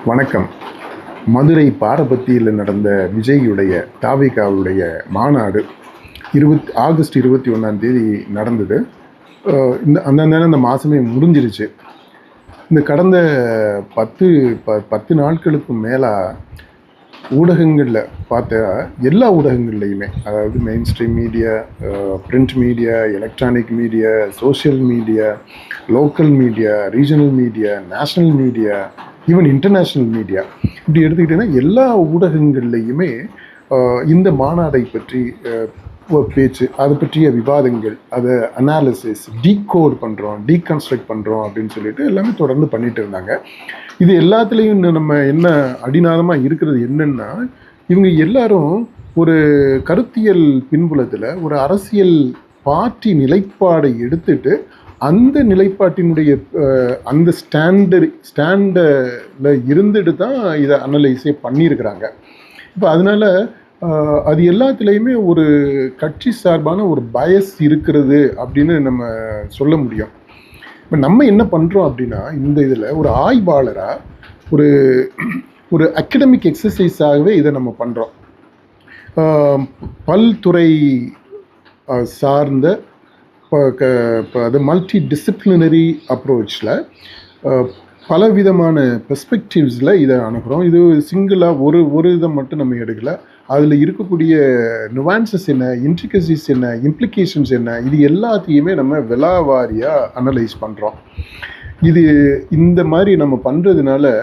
வணக்கம். மதுரை பாரபத்தியில் நடந்த விஜய்யுடைய தாவேகாவுடைய மாநாடு ஆகஸ்ட் 21 நடந்தது. அந்த நேரம் இந்த மாதமே முடிஞ்சிருச்சு. இந்த கடந்த 10 நாட்களுக்கு மேலாக ஊடகங்களில் பார்த்தா எல்லா ஊடகங்கள்லையுமே, அதாவது main stream media, print media, electronic media, social media, local media, regional media, national media, even international media, இப்படி எடுத்துக்கிட்டிங்கன்னா எல்லா ஊடகங்கள்லையுமே இந்த மாநாடை பற்றி பேச்சு, அதை பற்றிய விவாதங்கள், அதை அனாலிசிஸ், டீகோட் பண்ணுறோம், டீகன்ஸ்ட்ரக்ட் பண்ணுறோம் அப்படின்னு சொல்லிட்டு எல்லாமே தொடர்ந்து பண்ணிட்டு இருந்தாங்க. இது எல்லாத்துலேயும் நம்ம என்ன அடிநாதமாக இருக்கிறது என்னன்னா, இவங்க எல்லாரும் ஒரு கருத்தியல் பின்புலத்தில் ஒரு அரசியல் பார்ட்டி நிலைப்பாடை எடுத்துட்டு அந்த நிலைப்பாட்டினுடைய அந்த ஸ்டாண்டில் இருந்துட்டு தான் இதை அனலைஸே பண்ணியிருக்கிறாங்க. இப்போ அதனால் அது எல்லாத்துலேயுமே ஒரு கட்சி சார்பான ஒரு பயஸ் இருக்கிறது அப்படின்னு நம்ம சொல்ல முடியும். இப்போ நம்ம என்ன பண்ணுறோம் அப்படின்னா, இந்த இதில் ஒரு ஆய்வாளராக ஒரு அகடமிக் எக்ஸசைஸாகவே இதை நம்ம பண்ணுறோம். பல்துறை சார்ந்த அது மல்டி டிசிப்ளினரி அப்ரோச்சில் பலவிதமான பெர்ஸ்பெக்டிவ்ஸில் இதை அணுகிறோம். இது சிங்கிளாக ஒரு இதை மட்டும் நம்ம எடுக்கலை. அதில் இருக்கக்கூடிய நுவான்சஸ் என்ன, இன்ட்ரிகசிஸ் என்ன, இம்ப்ளிகேஷன்ஸ் என்ன, இது எல்லாத்தையுமே நம்ம விலாவாரியாக அனலைஸ் பண்ணுறோம். இது இந்த மாதிரி நம்ம பண்ணுறதுனால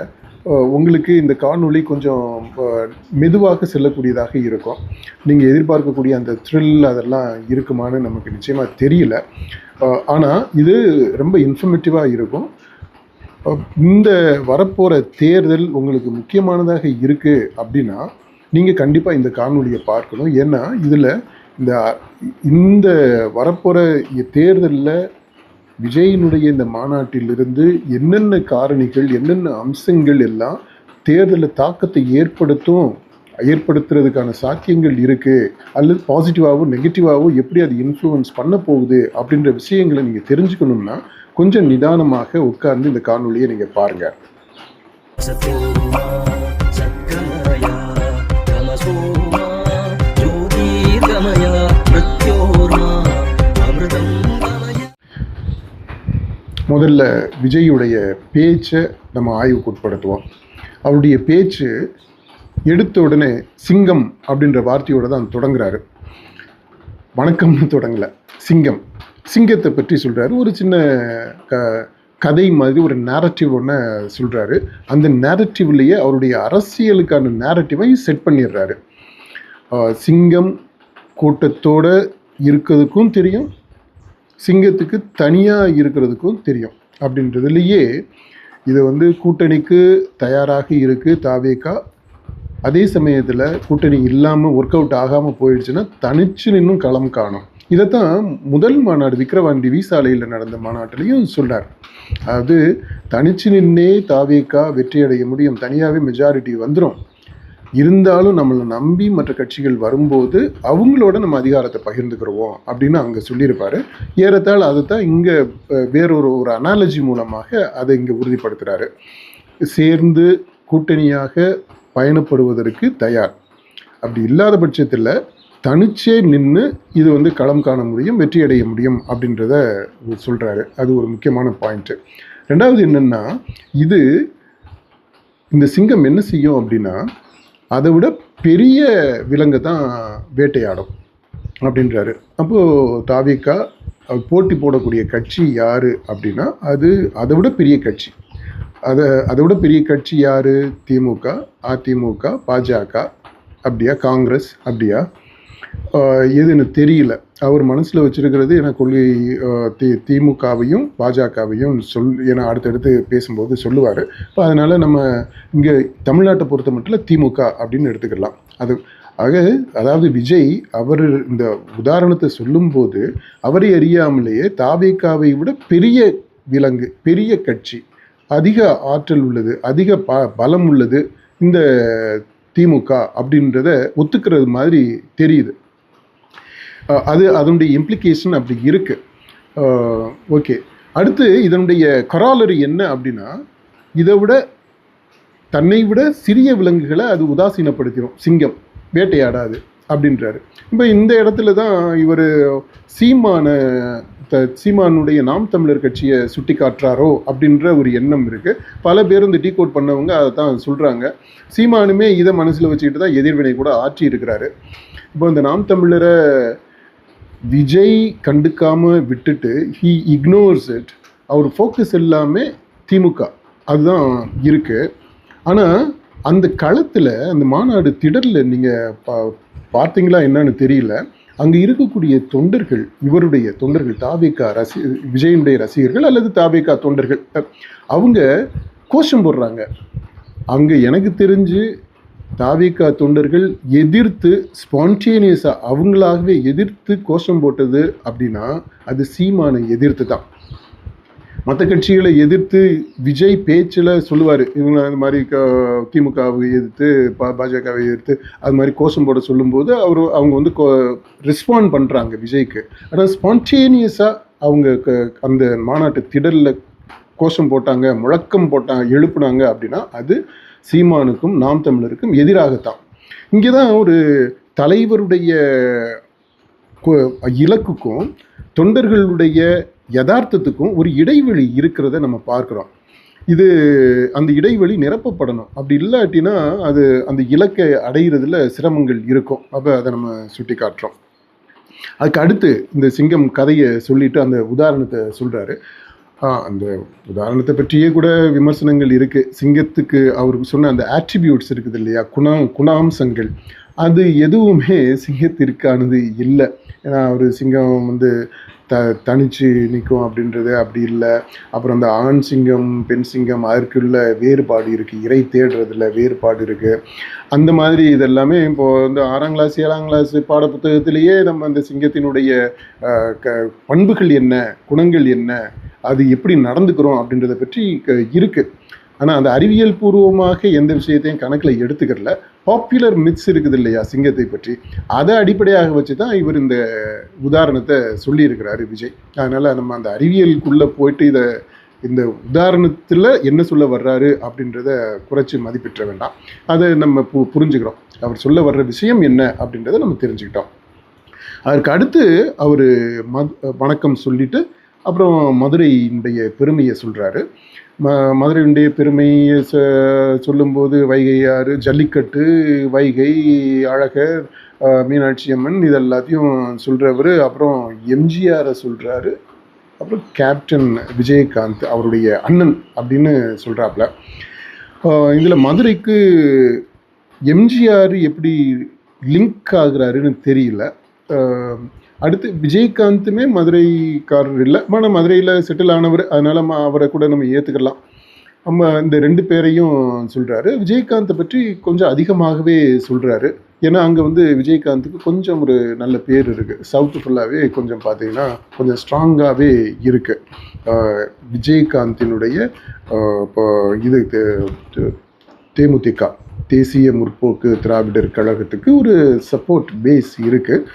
உங்களுக்கு இந்த காணொளி கொஞ்சம் மெதுவாக செல்லக்கூடியதாக இருக்கும். நீங்கள் எதிர்பார்க்கக்கூடிய அந்த த்ரில் அதெல்லாம் இருக்குமான்னு நமக்கு நிச்சயமாக தெரியல. ஆனால் இது ரொம்ப இன்ஃபர்மேட்டிவாக இருக்கும். இந்த வரப்போகிற தேர்தல் உங்களுக்கு முக்கியமானதாக இருக்குது அப்படின்னா நீங்கள் கண்டிப்பாக இந்த காணொளியை பார்க்கணும். ஏன்னா இதில் இந்த வரப்போகிற தேர்தலில் விஜயினுடைய இந்த மாநாட்டிலிருந்து என்னென்ன காரணிகள், என்னென்ன அம்சங்கள் எல்லாம் தேர்தலில் தாக்கத்தை ஏற்படுத்துறதுக்கான சாத்தியங்கள் இருக்குது, அல்லது பாசிட்டிவாகவும் நெகட்டிவாகவும் எப்படி அது இன்ஃப்ளூயன்ஸ் பண்ண போகுது அப்படின்ற விஷயங்களை நீங்கள் தெரிஞ்சுக்கணும்னா கொஞ்சம் நிதானமாக உட்கார்ந்து இந்த காணொலியை நீங்கள் பாருங்கள். முதல்ல விஜயுடைய பேச்சை நம்ம ஆய்வுக்கு உட்படுத்துவோம். அவருடைய பேச்சு எடுத்த உடனே சிங்கம் அப்படின்ற வார்த்தையோடு தான் தொடங்குறாரு. வணக்கம்னு தொடங்கலை, சிங்கத்தை பற்றி சொல்கிறாரு. ஒரு சின்ன கதை மாதிரி ஒரு நேரட்டிவ் ஒன்று சொல்கிறாரு. அந்த நேரட்டிவ்லேயே அவருடைய அரசியலுக்கான நேரட்டிவை செட் பண்ணிடுறாரு. சிங்கம் கூட்டத்தோடு இருக்கிறதுக்கும் தெரியும், சிங்கத்துக்கு தனியாக இருக்கிறதுக்கும் தெரியும். அப்படின்றதுலேயே இது கூட்டணிக்கு தயாராக இருக்குது தாவேகா. அதே சமயத்தில் கூட்டணி இல்லாமல் ஒர்க் அவுட் ஆகாமல் போயிடுச்சுன்னா தனிச்சு நின்னும் களம் காணும். இதைத்தான் முதல் மாநாடு விக்கிரவாண்டி விசாலையில் நடந்த மாநாட்டிலையும் சொல்கிறார். அதாவது தனிச்சு நின்னே தாவேகா வெற்றி அடைய முடியும், தனியாகவே மெஜாரிட்டி வந்துடும், இருந்தாலும் நம்மளை நம்பி மற்ற கட்சிகள் வரும்போது அவங்களோட நம்ம அதிகாரத்தை பகிர்ந்துக்கிறோம் அப்படின்னு அங்கே சொல்லியிருப்பார். ஏறத்தாழ அதை தான் இங்கே வேறொரு அனாலஜி மூலமாக அதை இங்கே உறுதிப்படுத்துகிறாரு. சேர்ந்து கூட்டணியாக பயணப்படுவதற்கு தயார். அப்படி இல்லாத பட்சத்தில் தனிச்சே நின்று இது களம் காண முடியும், வெற்றி அடைய முடியும் அப்படின்றத சொல்கிறாரு. அது ஒரு முக்கியமான பாயிண்ட்டு. ரெண்டாவது என்னென்னா, இந்த சிங்கம் என்ன செய்யும் அப்படின்னா, அதை விட பெரிய விலங்கை தான் வேட்டையாடும் அப்படின்றாரு. அப்போது தாவேகா போட்டி போடக்கூடிய கட்சி யார் அப்படின்னா அதை விட பெரிய கட்சி. அதை விட பெரிய கட்சி யார்? திமுக, அதிமுக, பாஜக, அப்படியா காங்கிரஸ், அப்படியா எதுன்னு தெரியல. அவர் மனசில் வச்சுருக்கிறது எனக்கு கொள்கை திமுகவையும் பாஜகவையும் ஏன்னா அடுத்தடுத்து பேசும்போது சொல்லுவார். இப்போ அதனால் நம்ம இங்கே தமிழ்நாட்டை பொறுத்த மட்டும் திமுக அப்படின்னு எடுத்துக்கலாம். அதாவது விஜய் அவர் இந்த உதாரணத்தை சொல்லும்போது அவரை அறியாமலேயே தாவேகாவை விட பெரிய விலங்கு, பெரிய கட்சி, அதிக ஆற்றல் உள்ளது, அதிக பலம் உள்ளது இந்த திமுக அப்படின்றத ஒத்துக்கிறது மாதிரி தெரியுது. அதனுடைய இம்ப்ளிகேஷன் அப்படி இருக்கு. ஓகே, அடுத்து இதனுடைய கராலரி என்ன அப்படின்னா, இதை விட தன்னை விட சிறிய விலங்குகளை அது உதாசீனப்படுத்திடும். சிங்கம் வேட்டையாடாது அப்படின்றாரு. இப்போ இந்த இடத்துல தான் இவர் சீமானுடைய நாம் தமிழர் கட்சியை சுட்டி காட்டுறாரோ அப்படின்ற ஒரு எண்ணம் இருக்குது. பல பேர் இந்த டீகோட் பண்ணவங்க அதை தான் சொல்கிறாங்க. சீமானுமே இதை மனசில் வச்சுக்கிட்டு தான் எதிர்வினை கூட ஆற்றி இருக்கிறாரு. இப்போ இந்த நாம் தமிழரை விஜய் கண்டுக்காமல் விட்டுட்டு ஹீ இக்னோர்ஸ் இட். அவர் ஃபோக்கஸ் எல்லாமே திமுக அதுதான் இருக்குது. ஆனால் அந்த களத்தில் அந்த மாநாடு திடலில் நீங்கள் பார்த்தீங்களா என்னன்னு தெரியல, அங்கே இருக்கக்கூடிய தொண்டர்கள், இவருடைய தொண்டர்கள், தாவேகா விஜயனுடைய ரசிகர்கள் அல்லது தாவேகா தொண்டர்கள், அவங்க கோஷம் போடுறாங்க. அங்கே எனக்கு தெரிஞ்சு தாவேகா தொண்டர்கள் எதிர்த்து ஸ்பான்டேனியஸாக அவங்களாகவே எதிர்த்து கோஷம் போட்டது அப்படின்னா அது சீமானை எதிர்த்து தான். மற்ற கட்சிகளை எதிர்த்து விஜய் பேச்சில் சொல்லுவார், இவங்க அந்த மாதிரி திமுகவை எதிர்த்து பாஜகவை எதிர்த்து அது மாதிரி கோஷம் போட சொல்லும்போது அவங்க வந்து ரெஸ்பாண்ட் பண்ணுறாங்க விஜய்க்கு. ஆனால் ஸ்பான்டேனியஸாக அவங்க அந்த மாநாட்டு திடலில் கோஷம் போட்டாங்க, முழக்கம் போட்டாங்க, எழுப்புனாங்க அப்படின்னா அது சீமானுக்கும் நாம் தமிழருக்கும் எதிராகத்தான். இங்கே தான் ஒரு தலைவருடைய இலக்குக்கும் தொண்டர்களுடைய யதார்த்தத்துக்கும் ஒரு இடைவெளி இருக்கிறத நம்ம பார்க்குறோம். இது அந்த இடைவெளி நிரப்பப்படணும். அப்படி இல்லாட்டினா அது அந்த இலக்கை அடைகிறதுல சிரமங்கள் இருக்கும். அப்போ அதை நம்ம சுட்டி காட்டுறோம். அதுக்கு அடுத்து இந்த சிங்கம் கதையை சொல்லிட்டு அந்த உதாரணத்தை சொல்கிறாரு. அந்த உதாரணத்தை பற்றியே கூட விமர்சனங்கள் இருக்குது. சிங்கத்துக்கு அவருக்கு சொன்ன அந்த ஆட்ரிபியூட்ஸ் இருக்குது இல்லையா, குணாம்சங்கள், அது எதுவுமே சிங்கத்திற்கானது இல்லை. ஏன்னா அவர் சிங்கம் வந்து தனிச்சு நிற்கும் அப்படின்றது அப்படி இல்லை. அப்புறம் அந்த ஆண் சிங்கம் பெண் சிங்கம் அதற்குள்ள வேறுபாடு இருக்குது, இறை தேடுறதுல வேறுபாடு இருக்குது. அந்த மாதிரி இதெல்லாமே இப்போது வந்து 6ஆம் கிளாஸ் 7ஆம் கிளாஸ் பாட புத்தகத்திலேயே நம்ம அந்த சிங்கத்தினுடைய பண்புகள் என்ன, குணங்கள் என்ன, அது எப்படி நடந்துக்கிறோம் அப்படின்றத பற்றி இருக்குது. ஆனால் அந்த அறிவியல் பூர்வமாக எந்த விஷயத்தையும் கணக்கில் எடுத்துக்கிறல. பாப்புலர் மித்ஸ் இருக்குது இல்லையா சிங்கத்தை பற்றி, அதை அடிப்படையாக வச்சு தான் இவர் இந்த உதாரணத்தை சொல்லியிருக்கிறாரு விஜய். அதனால் நம்ம அந்த அறிவியலுக்குள்ளே போயிட்டு இந்த உதாரணத்தில் என்ன சொல்ல வர்றாரு அப்படின்றத குறைச்சி மதிப்பிட்ட வேண்டாம். அதை நம்ம புரிஞ்சுக்கிறோம். அவர் சொல்ல வர்ற விஷயம் என்ன அப்படின்றத நம்ம தெரிஞ்சுக்கிட்டோம். அதற்கு அடுத்து அவர் வணக்கம் சொல்லிட்டு அப்புறம் மதுரையினுடைய பெருமையை சொல்கிறாரு. மதுரையினுடைய பெருமையை சொல்லும்போது வைகை ஆறு, ஜல்லிக்கட்டு, வைகை, அழகர், மீனாட்சி அம்மன், இது எல்லாத்தையும் சொல்கிறவர். அப்புறம் எம்ஜிஆரை சொல்கிறாரு. அப்புறம் கேப்டன் விஜயகாந்த் அவருடைய அண்ணன் அப்படின்னு சொல்கிறாப்புல. இதில் மதுரைக்கு எம்ஜிஆர் எப்படி லிங்க் ஆகுறாருன்னு தெரியல. அடுத்து விஜயகாந்துமே மதுரைக்காரர் இல்லை, ஆனால் மதுரையில் செட்டில் ஆனவர், அதனால் அவரை கூட நம்ம ஏற்றுக்கலாம். நம்ம இந்த 2 பேரையும் சொல்கிறாரு. விஜயகாந்தை பற்றி கொஞ்சம் அதிகமாகவே சொல்கிறாரு. ஏன்னா அங்கே வந்து விஜயகாந்துக்கு கொஞ்சம் ஒரு நல்ல பேர் இருக்குது. சவுத்து ஃபுல்லாகவே கொஞ்சம் பார்த்தீங்கன்னா கொஞ்சம் ஸ்ட்ராங்காகவே இருக்குது. விஜயகாந்தினுடைய இப்போ இது தேமுதிக, தேசிய முற்போக்கு திராவிடர் கழகத்துக்கு ஒரு சப்போர்ட் பேஸ் இருக்குது.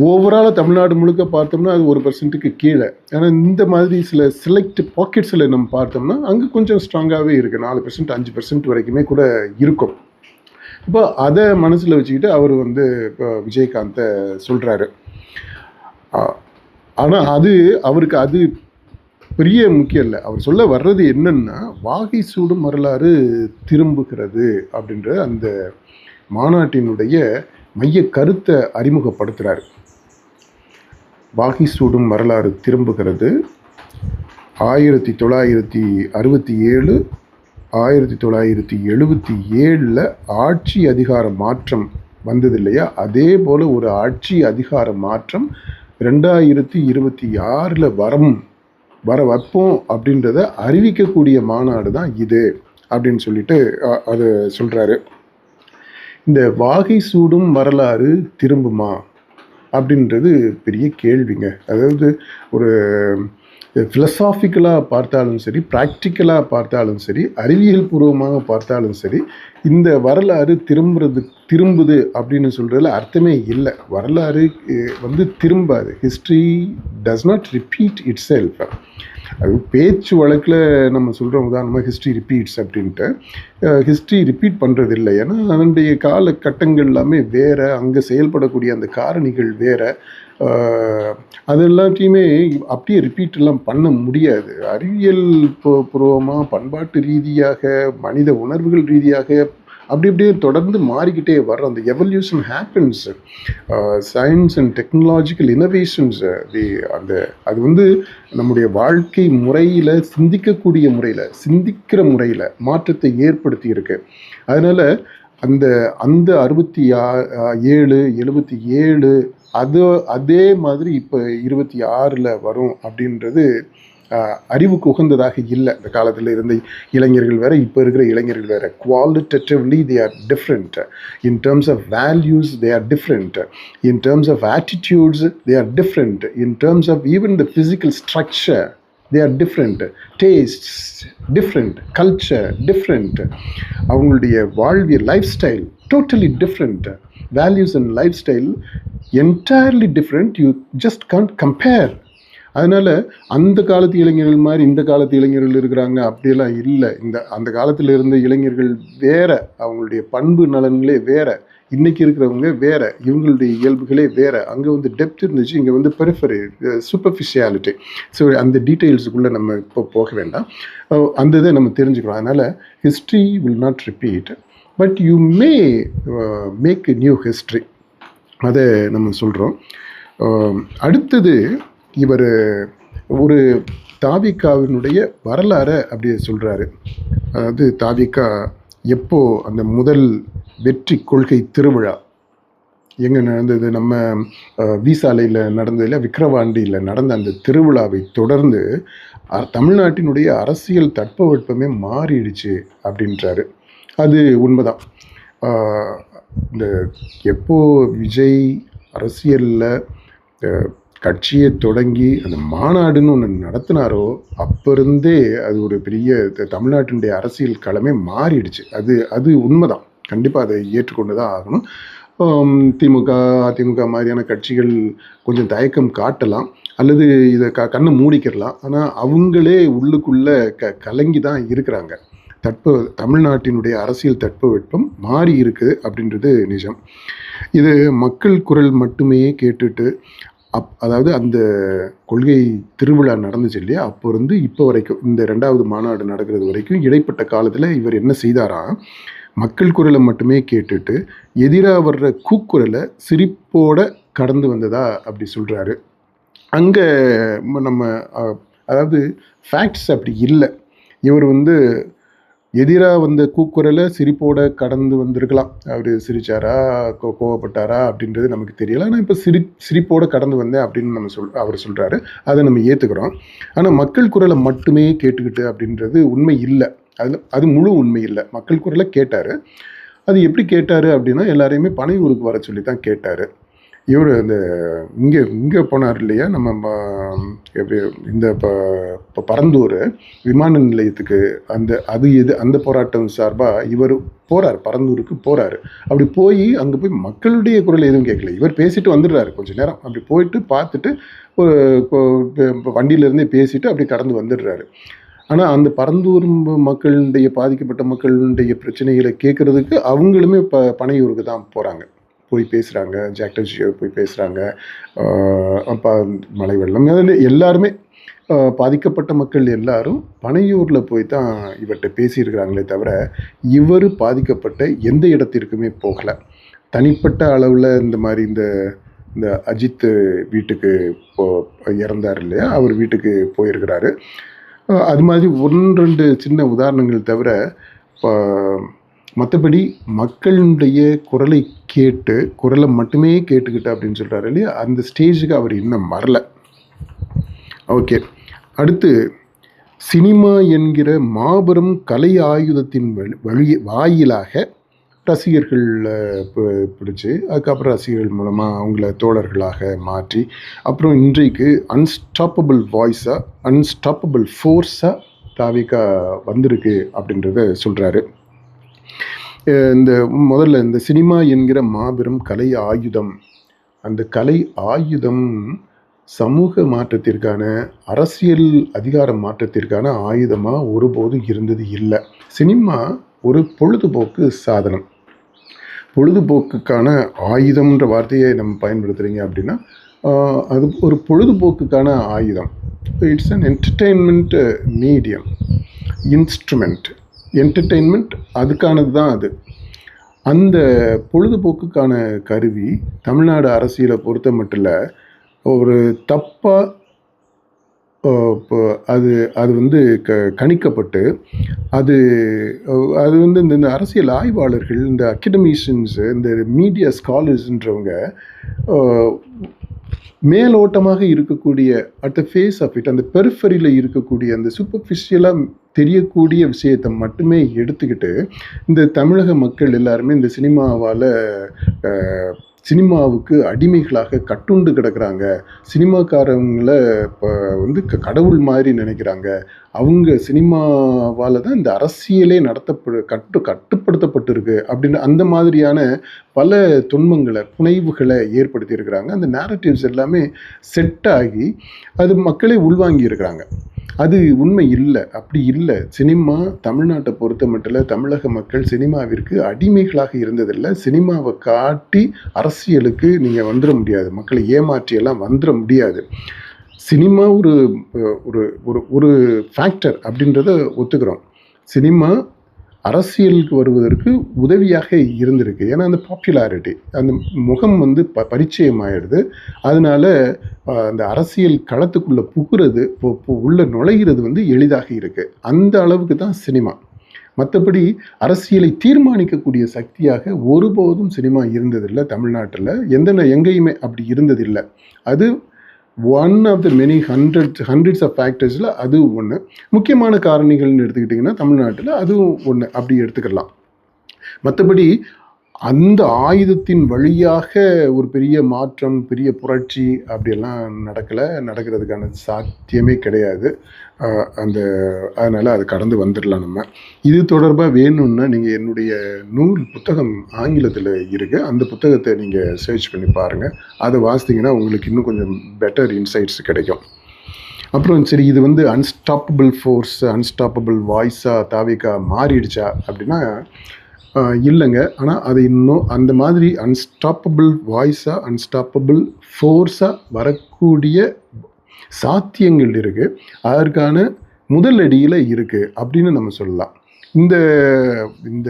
ஓவராலாக தமிழ்நாடு முழுக்க பார்த்தோம்னா அது 1% கீழே. ஆனால் இந்த மாதிரி சில செலக்ட் பாக்கெட்ஸில் நம்ம பார்த்தோம்னா அங்கே கொஞ்சம் ஸ்ட்ராங்காகவே இருக்குது. 4%, 5% வரைக்குமே கூட இருக்கும். இப்போ அதை மனசில் வச்சுக்கிட்டு அவர் வந்து இப்போ விஜயகாந்தை சொல்கிறாரு. ஆனால் அவருக்கு அது பெரிய முக்கியம் இல்லை. அவர் சொல்ல வர்றது என்னன்னா, வாகை சூடும் வரலாறு திரும்புகிறது அப்படின்ற அந்த மாநாட்டினுடைய மைய கருத்தை அறிமுகப்படுத்துகிறார். வாகை சூடும் வரலாறு திரும்புகிறது. 1967 1977 ஆட்சி அதிகார மாற்றம் வந்தது இல்லையா, அதே போல் ஒரு ஆட்சி அதிகார மாற்றம் 2026 வர வைப்போம் அப்படின்றத அறிவிக்கக்கூடிய மாநாடு தான் இது அப்படின்னு சொல்லிட்டு அதை சொல்கிறாரு. இந்த வாகை சூடும் வரலாறு திரும்புமா அப்படின்றது பெரிய கேள்விங்க. அதாவது ஒரு ஃபிலசாபிக்கலாக பார்த்தாலும் சரி, ப்ராக்டிக்கலாக பார்த்தாலும் சரி, அறிவியல் பூர்வமாக பார்த்தாலும் சரி, இந்த வரலாறு திரும்புது அப்படின்னு சொல்கிறதுல அர்த்தமே இல்லை. வரலாறு வந்து திரும்பாது. History does not repeat itself. அது பேச்சு வழக்கில் நம்ம சொல்கிறோம், உதாரணமாக ஹிஸ்ட்ரி ரிப்பீட்ஸ் அப்படின்ட்டு. ஹிஸ்ட்ரி ரிப்பீட் பண்ணுறது இல்லை, ஏன்னா அதனுடைய காலகட்டங்கள் எல்லாமே வேறு, அங்கே செயல்படக்கூடிய அந்த காரணிகள் வேறு. அது எல்லாத்தையுமே அப்படியே ரிப்பீட் எல்லாம் பண்ண முடியாது. அறிவியல் பூர்வமாக, பண்பாட்டு ரீதியாக, மனித உணர்வுகள் ரீதியாக அப்படி அப்படியே தொடர்ந்து மாறிக்கிட்டே வர்ற அந்த evolution happens. Science and technological innovations அந்த அது வந்து நம்முடைய வாழ்க்கை முறையில், சிந்திக்கிற முறையில் மாற்றத்தை ஏற்படுத்தி இருக்கு. அதனால் அந்த அந்த 67 77 அதே மாதிரி இப்போ 26 வரும் அப்படின்றது அறிவுக்கு உகந்ததாக இல்லை. இந்த காலத்தில் இருந்த இளைஞர்கள் வேற, இப்போ இருக்கிற இளைஞர்கள் வேற. Qualitatively they are different. In terms of values they are different. In terms of attitudes they are different. In terms of even the physical structure they are different. Tastes different, culture different, அவங்களுடைய வாழ்வியல் life style totally different, values and life style entirely different. You just can't compare. அதனால் அந்த காலத்து இளைஞர்கள் மாதிரி இந்த காலத்து இளைஞர்கள் இருக்கிறாங்க அப்படியெல்லாம் இல்லை. அந்த காலத்தில் இருந்த இளைஞர்கள் வேற, அவங்களுடைய பண்பு நலன்களே வேற, இன்றைக்கி இருக்கிறவங்க வேற, இவங்களுடைய இயல்புகளே வேறு. அங்கே வந்து டெப்த் இருந்துச்சு, இங்கே வந்து பெரிஃபரி, சூப்பர்ஃபிஷியாலிட்டி. ஸோ அந்த டீட்டெயில்ஸுக்குள்ளே நம்ம இப்போ போக வேண்டாம். அந்த இதை நம்ம தெரிஞ்சுக்கிறோம். அதனால் history will not repeat, but you may make a new history. அதை நம்ம சொல்கிறோம். அடுத்தது இவர் ஒரு தாவிகாவினுடைய வரலாறை அப்படி சொல்கிறாரு. அதாவது தாவிகா எப்போ அந்த முதல் வெற்றி கொள்கை திருவிழா எங்கே நடந்தது, நம்ம வீசாலையில் நடந்ததில், விக்கிரவாண்டியில் நடந்த அந்த திருவிழாவை தொடர்ந்து தமிழ்நாட்டினுடைய அரசியல் தட்பவெட்பமே மாறிடுச்சு அப்படின்றாரு. அது உண்மைதான். இந்த எப்போ விஜய் அரசியலில் கட்சியை தொடங்கி அந்த மாநாடுன்னு ஒன்று நடத்தினாரோ அப்போ இருந்தே அது ஒரு பெரிய தமிழ்நாட்டினுடைய அரசியல் களமே மாறிடுச்சு. அது உண்மைதான். கண்டிப்பாக அதை ஏற்றுக்கொண்டு தான் ஆகணும். திமுக, அதிமுக மாதிரியான கட்சிகள் கொஞ்சம் தயக்கம் காட்டலாம், அல்லது இதை கண்ணை மூடிக்கிறலாம். ஆனால் அவங்களே உள்ளுக்குள்ளே கலங்கி தான் இருக்கிறாங்க. தமிழ்நாட்டினுடைய அரசியல் தட்பவெட்பம் மாறி இருக்குது அப்படின்றது நிஜம். இது மக்கள் குரல் மட்டுமே கேட்டுட்டு அதாவது அந்த கொள்கை திருவிழா நடந்துச்சு இல்லையா, அப்போ இருந்து இப்போ வரைக்கும், இந்த 2வது மாநாடு நடக்கிறது வரைக்கும் இடைப்பட்ட காலத்தில் இவர் என்ன செய்தாராம், மக்கள் குரலை மட்டுமே கேட்டுட்டு எதிராக வர்ற கூக்குரலை சிரிப்போட கடந்து வந்ததா அப்படி சொல்கிறாரு. அங்கே நம்ம அதாவது ஃபேக்ட்ஸ் அப்படி இல்லை. இவர் வந்து எதிராக வந்த கூக்குரலை சிரிப்போட கடந்து வந்திருக்கலாம். அவர் சிரிச்சாரா, கோவப்பட்டாரா அப்படின்றது நமக்கு தெரியல. ஆனால் இப்போ சிரிப்போட கடந்து வந்தேன் அப்படின்னு அவர் சொல்கிறாரு. அதை நம்ம ஏற்றுக்கிறோம். ஆனால் மக்கள் குரலை மட்டுமே கேட்டுக்கிட்டு அப்படின்றது உண்மை இல்லை. அது முழு உண்மை இல்லை. மக்கள் குரலை கேட்டார். அது எப்படி கேட்டார் அப்படின்னா, எல்லாரையுமே பனையூருக்கு வர சொல்லி தான் கேட்டார். இவர் அந்த இங்கே போனார் இல்லையா, நம்ம இந்த இப்போ பரந்தூர் விமான நிலையத்துக்கு அந்த போராட்டம் சார்பாக இவர் போகிறார், பரந்தூருக்கு போகிறாரு. அப்படி போய் அங்கே போய் மக்களுடைய குரல் எதுவும் கேட்கல. இவர் பேசிட்டு வந்துடுறாரு. கொஞ்சம் நேரம் அப்படி போயிட்டு பார்த்துட்டு ஒரு வண்டியிலேருந்தே பேசிட்டு அப்படி கடந்து வந்துடுறாரு. ஆனால் அந்த பரந்தூர் மக்களுடைய, பாதிக்கப்பட்ட மக்களுடைய பிரச்சனைகளை கேட்குறதுக்கு அவங்களுமே பனையூருக்கு தான் போகிறாங்க. போய் பேசுகிறாங்க, ஜாக்டோஜியோ போய் பேசுகிறாங்க. அப்போ மழை வெள்ளம் எல்லாருமே பாதிக்கப்பட்ட மக்கள் எல்லாரும் பனையூரில் போய் தான் இவர்கிட்ட பேசியிருக்கிறாங்களே தவிர இவர் பாதிக்கப்பட்ட எந்த இடத்திற்குமே போகலை. தனிப்பட்ட அளவில் இந்த மாதிரி இந்த அஜித் வீட்டுக்கு இறந்தார் இல்லையா, அவர் வீட்டுக்கு போயிருக்கிறாரு. அது மாதிரி 1-2 சின்ன உதாரணங்கள் தவிர மற்றபடி மக்களுடைய குரலை மட்டுமே கேட்டுக்கிட்ட அப்படின்னு சொல்கிறாரு இல்லையா, அந்த ஸ்டேஜுக்கு அவர் இன்னும் வரல. ஓகே, அடுத்து சினிமா என்கிற மாபெரும் கலை ஆயுதத்தின் வாயிலாக ரசிகர்கள் பிடிச்சி, அதுக்கப்புறம் ரசிகர்கள் மூலமாக அவங்கள தோழர்களாக மாற்றி, அப்புறம் இன்றைக்கு அன்ஸ்டாப்பபிள் வாய்ஸாக, அன்ஸ்டாப்பபிள் ஃபோர்ஸாக தாவிகா வந்திருக்கு அப்படின்றத சொல்கிறாரு. முதல்ல இந்த சினிமா என்கிற மாபெரும் கலை ஆயுதம், அந்த கலை ஆயுதம் சமூக மாற்றத்திற்கான, அரசியல் அதிகார மாற்றத்திற்கான ஆயுதமாக ஒருபோதும் இருந்தது இல்லை. சினிமா ஒரு பொழுதுபோக்கு சாதனம். பொழுதுபோக்குக்கான ஆயுதம்ன்ற வார்த்தையை நம்ம பயன்படுத்துகிறீங்க அப்படின்னா அது ஒரு பொழுதுபோக்குக்கான ஆயுதம். It's an entertainment medium, instrument. Entertainment அதுக்கானது தான் அது. அந்த பொழுதுபோக்குக்கான கருவி தமிழ்நாடு அரசியலை பொறுத்த மட்டும் ஒரு தப்பாக இப்போ அது அது வந்து கணிக்கப்பட்டு அது அது வந்து இந்த அரசியல் ஆய்வாளர்கள், இந்த அகடமிஷியன்ஸு, இந்த மீடியா ஸ்காலர்ஸ்ன்றவங்க மேலோட்டமாக இருக்கக்கூடிய at the face of it, அந்த பெரிஃபரியில் இருக்கக்கூடிய அந்த சூப்பர்ஃபிஷியலாக தெரியக்கூடிய விஷயத்தை மட்டுமே எடுத்துக்கிட்டு இந்த தமிழக மக்கள் எல்லாருமே இந்த சினிமாவுக்கு அடிமைகளாக கட்டுண்டு கிடக்கிறாங்க, சினிமாக்காரங்களை இப்போ வந்து கடவுள் மாதிரி நினைக்கிறாங்க, அவங்க சினிமாவால் தான் இந்த அரசியலே கட்டுப்படுத்தப்பட்டிருக்கு அப்படின்னு அந்த மாதிரியான பல துன்பங்களை, புனைவுகளை ஏற்படுத்தி இருக்கிறாங்க. அந்த நேரட்டிவ்ஸ் எல்லாமே செட் ஆகி அது மக்களே உள்வாங்கி இருக்கிறாங்க. அது உண்மை இல்லை, அப்படி இல்லை. சினிமா தமிழ்நாட்டை பொறுத்த மட்டும் தமிழக மக்கள் சினிமாவிற்கு அடிமைகளாக இருந்ததில்லை. சினிமாவை காட்டி அரசியலுக்கு நீங்கள் வந்துட முடியாது, மக்களை ஏமாற்றியெல்லாம் வந்துட முடியாது. சினிமா ஒரு ஒரு ஒரு ஒரு ஃபேக்டர் அப்படின்றத ஒத்துக்கிறோம். சினிமா அரசியலுக்கு வருவதற்கு உதவியாக இருந்திருக்கு. ஏன்னா அந்த பாப்புலாரிட்டி, அந்த முகம் வந்து பரிச்சயம் ஆயிடுது. அதனால அந்த அரசியல் களத்துக்குள்ளே புகுறது, உள்ள நுழைகிறது வந்து எளிதாக இருக்குது. அந்த அளவுக்கு தான் சினிமா. மற்றபடி அரசியலை தீர்மானிக்கக்கூடிய சக்தியாக ஒருபோதும் சினிமா இருந்ததில்லை தமிழ்நாட்டில். எங்கேயுமே அப்படி இருந்ததில்லை. அது one of the many hundreds of ஃபேக்டர்ஸில் அது ஒன்று. முக்கியமான காரணிகள்னு எடுத்துக்கிட்டிங்கன்னா தமிழ்நாட்டில் அதுவும் ஒன்று, அப்படி எடுத்துக்கலாம். மற்றபடி அந்த ஆயுதத்தின் வழியாக ஒரு பெரிய மாற்றம், பெரிய புரட்சி அப்படியெல்லாம் நடக்கிறதுக்கான சாத்தியமே கிடையாது. அதனால் அது கடந்து வந்துடலாம். நம்ம இது தொடர்பாக வேணும்னா நீங்கள் என்னுடைய புத்தகம் ஆங்கிலத்தில் இருக்குது, அந்த புத்தகத்தை நீங்கள் சர்ச் பண்ணி பாருங்கள். அதை வாசித்தீங்கன்னா உங்களுக்கு இன்னும் கொஞ்சம் பெட்டர் இன்சைட்ஸ் கிடைக்கும். அப்புறம் சரி, இது வந்து அன்ஸ்டாப்பபிள் ஃபோர்ஸ், அன்ஸ்டாப்பபிள் வாய்ஸாக தாவேகா மாறிடுச்சா அப்படின்னா இல்லைங்க. ஆனால் அது இன்னும் அந்த மாதிரி அன்ஸ்டாப்பபிள் வாய்ஸாக, அன்ஸ்டாப்பபிள் ஃபோர்ஸாக வரக்கூடிய சாத்தியங்கள் இருக்குது. அதற்கான முதலடியில் இருக்குது அப்படின்னு நம்ம சொல்லலாம். இந்த இந்த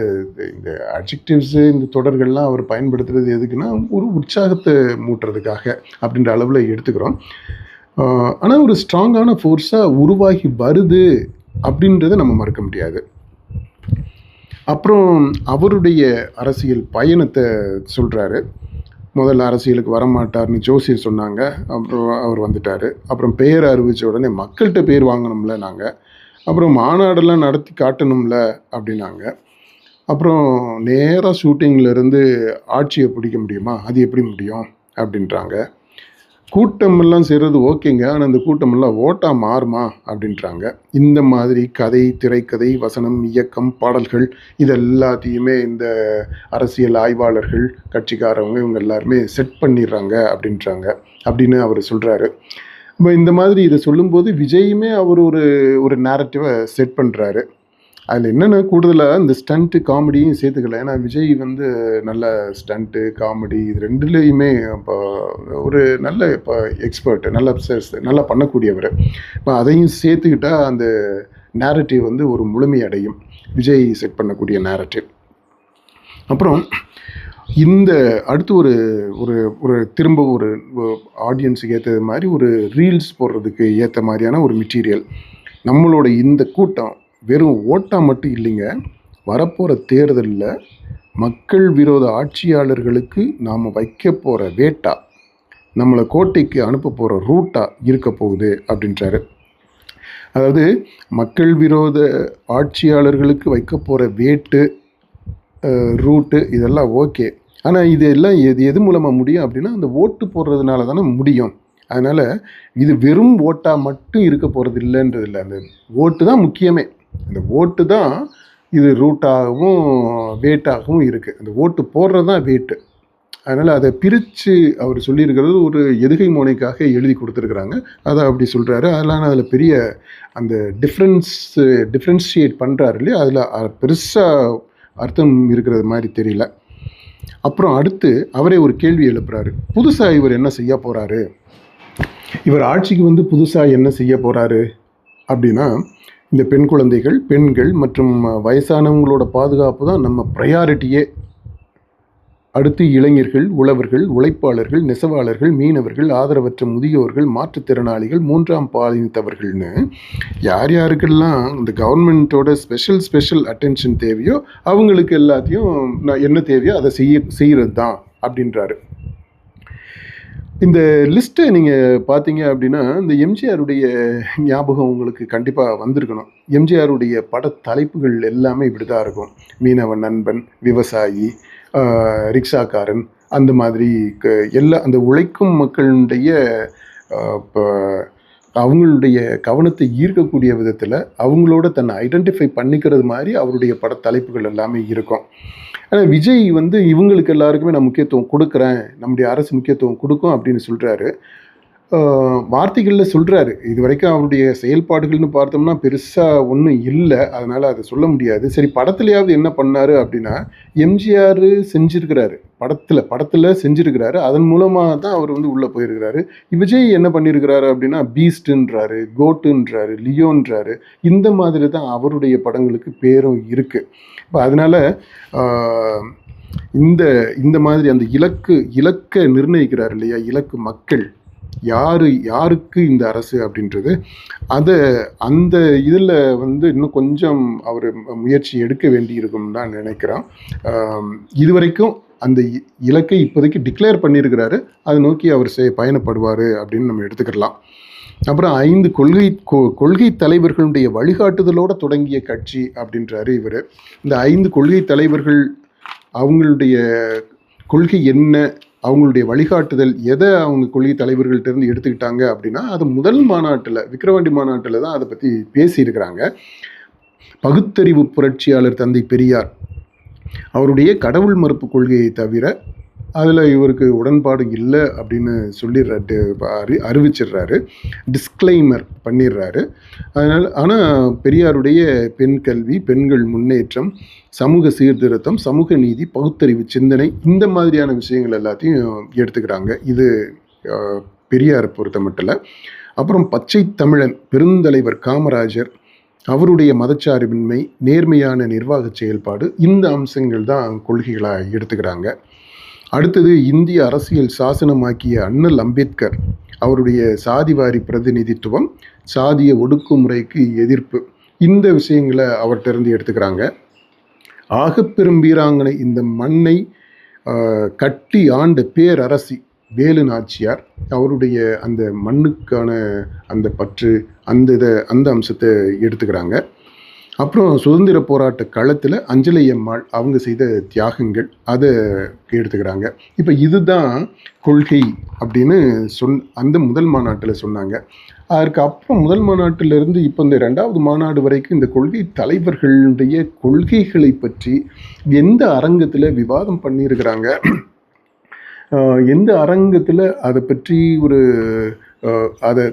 இந்த அட்ஜெக்டிவ்ஸு, இந்த தொடர்கள்லாம் அவர் பயன்படுத்துகிறது எதுக்குன்னா ஒரு உற்சாகத்தை மூட்டுறதுக்காக அப்படின்ற அளவில் எடுத்துக்கிறோம். ஆனால் ஒரு ஸ்ட்ராங்கான ஃபோர்ஸாக உருவாகி வருது அப்படின்றத நம்ம மறக்க முடியாது. அப்புறம் அவருடைய அரசியல் பயணத்தை சொல்கிறாரு. முதல்ல அரசியலுக்கு வரமாட்டார்னு ஜோசியர் சொன்னாங்க. அப்புறம் அவர் வந்துட்டார். அப்புறம் பெயர் அறிவித்த உடனே மக்கள்கிட்ட பேர் வாங்கணும்ல நாங்கள், அப்புறம் மாநாடெல்லாம் நடத்தி காட்டணும்ல அப்படின்னாங்க. அப்புறம் நேராக ஷூட்டிங்கிலேருந்து ஆட்சியை பிடிக்க முடியுமா, அது எப்படி முடியும் அப்படின்றாங்க. கூட்டமெல்லாம் செய்கிறது ஓகேங்க, ஆனால் அந்த கூட்டமெல்லாம் ஓட்டாக மாறுமா அப்படின்றாங்க. இந்த மாதிரி கதை, திரைக்கதை, வசனம், இயக்கம், பாடல்கள் இது எல்லாத்தையுமே இந்த அரசியல் ஆய்வாளர்கள், கட்சிக்காரவங்க இவங்க எல்லாருமே செட் பண்ணிடுறாங்க அப்படின்னு அவர் சொல்கிறாரு. இப்போ இந்த மாதிரி இதை சொல்லும்போது விஜயுமே அவர் ஒரு நேரட்டிவை செட் பண்ணுறாரு. அதில் என்னென்ன கூடுதலாக இந்த ஸ்டண்ட்டு காமெடியும் சேர்த்துக்கல. ஏன்னா விஜய் வந்து நல்ல ஸ்டண்ட்டு காமெடி இது ரெண்டுலேயுமே இப்போ ஒரு நல்ல இப்போ எக்ஸ்பர்ட்டு, நல்லா பண்ணக்கூடியவர். இப்போ அதையும் சேர்த்துக்கிட்டால் அந்த நேரட்டிவ் வந்து ஒரு முழுமை அடையும், விஜய் செட் பண்ணக்கூடிய நேரட்டிவ். அப்புறம் இந்த அடுத்து ஒரு திரும்ப ஒரு ஆடியன்ஸுக்கு ஏற்றது மாதிரி ஒரு ரீல்ஸ் போடுறதுக்கு ஏற்ற மாதிரியான ஒரு மெட்டீரியல். நம்மளோட இந்த கூட்டம் வெறும் ஓட்டாக மட்டும் இல்லைங்க, வரப்போகிற தேர்தலில் மக்கள் விரோத ஆட்சியாளர்களுக்கு நாம் வைக்க போகிற வேட்டா, நம்மளை கோட்டைக்கு அனுப்ப போகிற ரூட்டாக இருக்க போகுது அப்படின்றாரு. அதாவது மக்கள் விரோத ஆட்சியாளர்களுக்கு வைக்க போகிற வேட்டு, ரூட்டு இதெல்லாம் ஓகே. ஆனால் இதெல்லாம் எது மூலமாக முடியும் அப்படின்னா அந்த ஓட்டு போடுறதுனால தானே முடியும். அதனால் இது வெறும் ஓட்டாக மட்டும் இருக்க போகிறது இல்லைன்றதில்லை, அந்த ஓட்டு தான் முக்கியமே. அந்த ஓட்டு தான் இது ரூட்டாகவும் வேட்டாகவும் இருக்குது. அந்த ஓட்டு போடுறது தான் வேட்டு. அதனால் அதை பிரித்து அவர் சொல்லியிருக்கிறது ஒரு எதுகை மோனைக்காக எழுதி கொடுத்துருக்குறாங்க. அதை அப்படி சொல்கிறாரு. அதெல்லாம் அதில் பெரிய அந்த டிஃப்ரென்ஷியேட் பண்ணுறாரு இல்லையா, அதில் பெருசாக அர்த்தம் இருக்கிறது மாதிரி தெரியல. அப்புறம் அடுத்து அவரே ஒரு கேள்வி எழுப்புறாரு. புதுசாக இவர் என்ன செய்ய போகிறாரு, இவர் ஆட்சிக்கு வந்து புதுசாக என்ன செய்ய போகிறாரு அப்படின்னா, இந்த பெண் குழந்தைகள், பெண்கள் மற்றும் வயசானவங்களோட பாதுகாப்பு தான் நம்ம ப்ரையாரிட்டியே. அடுத்து இளைஞர்கள், உழவர்கள், உழைப்பாளர்கள், நெசவாளர்கள், மீனவர்கள், ஆதரவற்ற முதியோர்கள், மாற்றுத்திறனாளிகள், மூன்றாம் பாலினத்தவர்கள்னு யார் யாருக்கெல்லாம் இந்த கவர்மெண்ட்டோட ஸ்பெஷல் அட்டென்ஷன் தேவையோ அவங்களுக்கு எல்லாத்தையும் என்ன தேவையோ அதை செய்கிறது தான் அப்படின்றாரு. இந்த லிஸ்ட்டை நீங்கள் பார்த்தீங்க அப்படின்னா, இந்த எம்ஜிஆருடைய ஞாபகம் உங்களுக்கு கண்டிப்பாக வந்திருக்கணும். எம்ஜிஆருடைய பட தலைப்புகள் எல்லாமே இப்படி தான் இருக்கும். மீனவன் நண்பன், விவசாயி, ரிக்ஷாக்காரன், அந்த மாதிரி எல்லா அந்த உழைக்கும் மக்களுடைய அவங்களுடைய கவனத்தை ஈர்க்கக்கூடிய விதத்தில் அவங்களோட தன்னை ஐடென்டிஃபை பண்ணிக்கிறது மாதிரி அவருடைய பட தலைப்புகள் எல்லாமே இருக்கும். ஆனால் விஜய் வந்து இவங்களுக்கு எல்லாருக்குமே நான் முக்கியத்துவம் கொடுக்குறேன், நம்முடைய அரசு முக்கியத்துவம் கொடுக்கும் அப்படின்னு சொல்கிறாரு. வார்த்தைகளில் சொல்கிறாரு. இது வரைக்கும் அவருடைய செயல்பாடுகள்னு பார்த்தோம்னா பெருசாக ஒன்றும் இல்லை, அதனால் அதை சொல்ல முடியாது. சரி, படத்துலையாவது என்ன பண்ணார் அப்படின்னா, எம்ஜிஆர் செஞ்சுருக்கிறாரு, படத்தில் செஞ்சுருக்கிறாரு. அதன் மூலமாக தான் அவர் வந்து உள்ளே போயிருக்கிறாரு. விஜய் என்ன பண்ணியிருக்கிறாரு அப்படின்னா, பீஸ்ட்டுன்றாரு, கோட்டுன்றாரு, லியோன்றாரு. இந்த மாதிரி தான் அவருடைய படங்களுக்கு பேரும் இருக்குது. இப்போ அதனால் இந்த மாதிரி அந்த இலக்கை நிர்ணயிக்கிறார் இல்லையா, இலக்கு மக்கள் யாருக்கு இந்த அரசு அப்படின்றது, அந்த இதில் வந்து இன்னும் கொஞ்சம் அவர் முயற்சி எடுக்க வேண்டி இருக்கும்னு தான் நினைக்கிறோம். இதுவரைக்கும் அந்த இலக்கை இப்போதைக்கு டிக்ளேர் பண்ணியிருக்கிறாரு, அதை நோக்கி அவர் பயணப்படுவார் அப்படின்னு நம்ம எடுத்துக்கலாம். அப்புறம் 5 கொள்கை தலைவர்களுடைய வழிகாட்டுதலோடு தொடங்கிய கட்சி அப்படின்றாரு இவர். இந்த 5 கொள்கை தலைவர்கள் அவங்களுடைய கொள்கை என்ன, அவங்களுடைய வழிகாட்டுதல் எதை அவங்க கொள்கை தலைவர்கள்ட்டேருந்து எடுத்துக்கிட்டாங்க அப்படின்னா, அது முதல் மாநாட்டில், விக்கிரவாண்டி மாநாட்டில் தான் அதை பற்றி பேசியிருக்கிறாங்க. பகுத்தறிவு புரட்சியாளர் தந்தை பெரியார் அவருடைய கடவுள் மறுப்பு கொள்கையை தவிர அதில் இவருக்கு உடன்பாடு இல்லை அப்படின்னு அறிவிச்சிடுறாரு, டிஸ்க்ளைமர் பண்ணிடுறாரு. ஆனால் பெரியாருடைய பெண் கல்வி, பெண்கள் முன்னேற்றம், சமூக சீர்திருத்தம், சமூக நீதி, பகுத்தறிவு சிந்தனை, இந்த மாதிரியான விஷயங்கள் எல்லாத்தையும் எடுத்துக்கிறாங்க. இது பெரியாரை பொறுத்த மட்டும். அப்புறம் பச்சை தமிழன் பெருந்தலைவர் காமராஜர் அவருடைய மதச்சார்பின்மை, நேர்மையான நிர்வாக செயல்பாடு, இந்த அம்சங்கள் தான் கொள்கைகளாக எடுத்துக்கிறாங்க. அடுத்தது இந்திய அரசியல் சாசனமாக்கிய அண்ணல் அம்பேத்கர் அவருடைய சாதிவாரி பிரதிநிதித்துவம், சாதிய ஒடுக்குமுறைக்கு எதிர்ப்பு, இந்த விஷயங்களை அவர்கிட்ட இருந்து எடுத்துக்கிறாங்க. ஆகப்பெரும் வீராங்கனை, இந்த மண்ணை கட்டி ஆண்ட பேரரசி வேலு நாச்சியார் அவருடைய அந்த மண்ணுக்கான அந்த பற்று, அந்த அம்சத்தை எடுத்துக்கிறாங்க. அப்புறம் சுதந்திர போராட்ட களத்தில் அஞ்சலை அம்மாள் அவங்க செய்த தியாகங்கள், அதை எடுத்துக்கிறாங்க. இப்போ இதுதான் கொள்கை அப்படின்னு அந்த முதல் மாநாட்டில் சொன்னாங்க. அதற்கு அப்புறம் முதல் மாநாட்டிலிருந்து இப்போ இந்த 2வது மாநாடு வரைக்கும் இந்த கொள்கை தலைவர்களுடைய கொள்கைகளை பற்றி எந்த அரங்கத்தில் விவாதம் பண்ணியிருக்கிறாங்க, எந்த அரங்கத்தில் அதை பற்றி அதை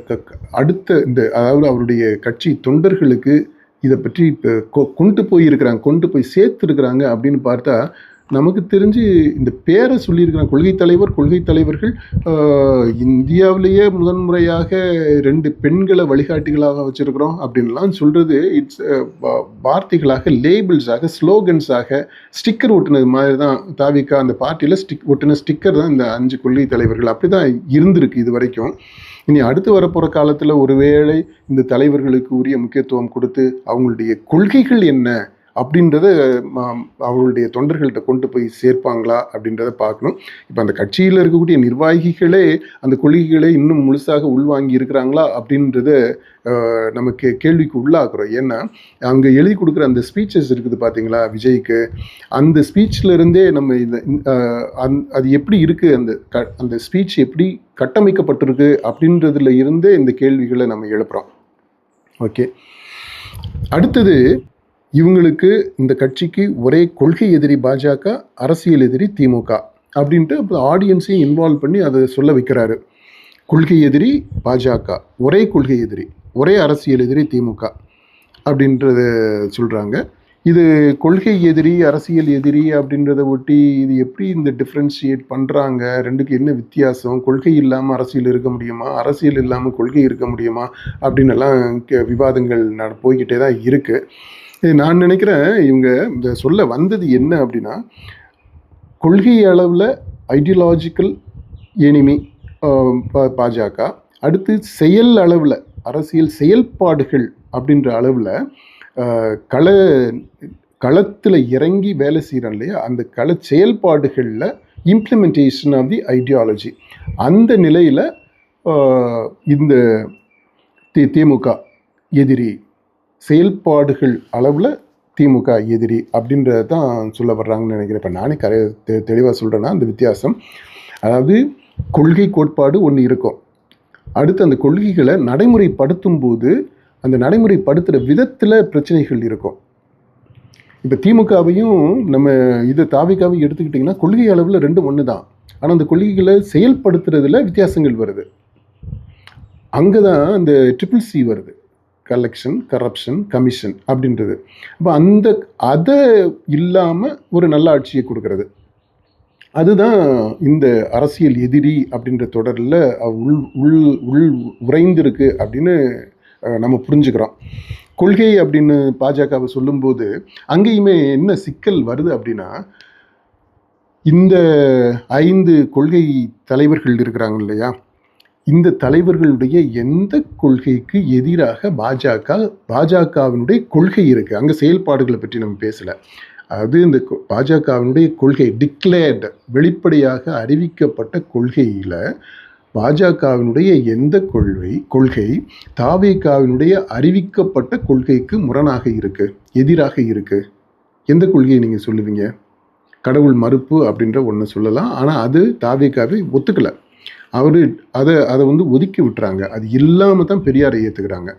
அடுத்த அதாவது அவருடைய கட்சி தொண்டர்களுக்கு இதை பற்றி கொண்டு போய் சேர்த்துருக்குறாங்க அப்படின்னு பார்த்தா, நமக்கு தெரிஞ்சு இந்த பேரை சொல்லியிருக்கிறாங்க. கொள்கை தலைவர்கள் இந்தியாவிலேயே முதன்முறையாக 2 பெண்களை வழிகாட்டிகளாக வச்சுருக்கிறோம் அப்படின்லாம் சொல்கிறது இட்ஸ் வார்த்தைகளாக, லேபிள்ஸாக, ஸ்லோகன்ஸாக, ஸ்டிக்கர் ஒட்டினது மாதிரி தான். தாவிக்கா அந்த பார்ட்டியில் ஒட்டின ஸ்டிக்கர் தான் இந்த 5 கொள்கை தலைவர்கள். அப்படி தான் இருந்திருக்கு இது வரைக்கும். இனி அடுத்து வரப்போகிற காலத்தில் ஒருவேளை இந்த தலைவர்களுக்கு உரிய முக்கியத்துவம் கொடுத்து அவங்களுடைய கொள்கைகள் என்ன அப்படின்றத அவர்களுடைய தொண்டர்கள்ட்ட கொண்டு போய் சேர்ப்பாங்களா அப்படின்றத பார்க்கணும். இப்போ அந்த கட்சியில் இருக்கக்கூடிய நிர்வாகிகளே அந்த கொள்கைகளை இன்னும் முழுசாக உள்வாங்கி இருக்கிறாங்களா அப்படின்றத நமக்கு கேள்விக்கு உள்ளாக்குறோம். ஏன்னா அங்கே எழுதி கொடுக்குற அந்த ஸ்பீச்சஸ் இருக்குது பார்த்தீங்களா விஜய்க்கு, அந்த ஸ்பீச்சில் இருந்தே நம்ம அது எப்படி இருக்குது, அந்த ஸ்பீச் எப்படி கட்டமைக்கப்பட்டிருக்கு அப்படின்றதுல இருந்தே இந்த கேள்விகளை நம்ம எழுப்புகிறோம். ஓகே, அடுத்தது இவங்களுக்கு, இந்த கட்சிக்கு ஒரே கொள்கை எதிரி பாஜக, அரசியல் எதிரி திமுக. அப்படின்ட்டு ஆடியன்ஸையும் இன்வால்வ் பண்ணி அதை சொல்ல வைக்கிறாரு. கொள்கை எதிரி பாஜக, ஒரே கொள்கை எதிரி, ஒரே அரசியல் எதிரி திமுக அப்படின்றத சொல்கிறாங்க. இது கொள்கை எதிரி அரசியல் எதிரி அப்படின்றத ஒட்டி இது எப்படி இந்த டிஃப்ரென்ஷியேட் பண்ணுறாங்க, ரெண்டுக்கு என்ன வித்தியாசம், கொள்கை இல்லாமல் அரசியல் இருக்க முடியுமா, அரசியல் இல்லாமல் கொள்கை இருக்க முடியுமா அப்படின்னு எல்லாம் விவாதங்கள் போய்கிட்டே தான் இருக்குது. நான் நினைக்கிறேன் இவங்க இந்த சொல்ல வந்தது என்ன அப்படின்னா, கொள்கை அளவில் ஐடியாலஜிக்கல் எனிமி பாஜக, அடுத்து செயல் அளவில் அரசியல் செயல்பாடுகள் அப்படின்ற அளவில் களத்தில் இறங்கி வேலை செய்கிறோம் இல்லையா, அந்த செயல்பாடுகளில் இம்ப்ளிமெண்டேஷன் ஆஃப் தி ஐடியாலஜி, அந்த நிலையில் இந்த திமுக எதிரி, செயல்பாடுகள் அளவில் திமுக எதிரி அப்படின்றத தான் சொல்ல வர்றாங்கன்னு நினைக்கிறேன். இப்போ நானே தெளிவாக சொல்கிறேன்னா அந்த வித்தியாசம், அதாவது கொள்கை கோட்பாடு ஒன்று இருக்கும், அடுத்து அந்த கொள்கைகளை நடைமுறைப்படுத்தும் போது அந்த நடைமுறைப்படுத்துகிற விதத்தில் பிரச்சனைகள் இருக்கும். இப்போ திமுகவையும் நம்ம தாவேகாவையும் எடுத்துக்கிட்டிங்கன்னா கொள்கை அளவில் ரெண்டும் ஒன்று தான், ஆனால் அந்த கொள்கைகளை செயல்படுத்துறதுல வித்தியாசங்கள் வருது. அங்கே தான் அந்த CCC வருது, கலெக்ஷன், கரப்ஷன், கமிஷன் அப்படின்றது. அப்போ அதை இல்லாமல் ஒரு நல்ல ஆட்சியை கொடுக்கறது, அதுதான் இந்த அரசியல் எதிரி அப்படின்ற தொடரில் உள் உறைந்திருக்கு அப்படின்னு நம்ம புரிஞ்சுக்கிறோம். கொள்கை அப்படின்னு பாஜகவை சொல்லும்போது அங்கேயுமே என்ன சிக்கல் வருது அப்படின்னா, இந்த 5 கொள்கை தலைவர்கள் இருக்கிறாங்க இல்லையா, இந்த தலைவர்களுடைய எந்த கொள்கைக்கு எதிராக பாஜகவினுடைய கொள்கை இருக்குது, அங்கே செயல்பாடுகளை பற்றி நம்ம பேசலை. அது இந்த பாஜகவினுடைய கொள்கை டிக்ளேர்டு, வெளிப்படையாக அறிவிக்கப்பட்ட கொள்கையில் பாஜகவினுடைய எந்த கொள்கை தாவேகாவினுடைய அறிவிக்கப்பட்ட கொள்கைக்கு முரணாக இருக்குது, எதிராக இருக்குது? எந்த கொள்கையை நீங்கள் சொல்லுவீங்க? கடவுள் மறுப்பு அப்படின்ற ஒன்று சொல்லலாம், ஆனால் அது தாவேகாவை ஒத்துக்கலை. அதை ஒதுக்கி விட்டுறாங்க. அது இல்லாமல் தான் பெரியாரை ஏற்றுக்கிறாங்க.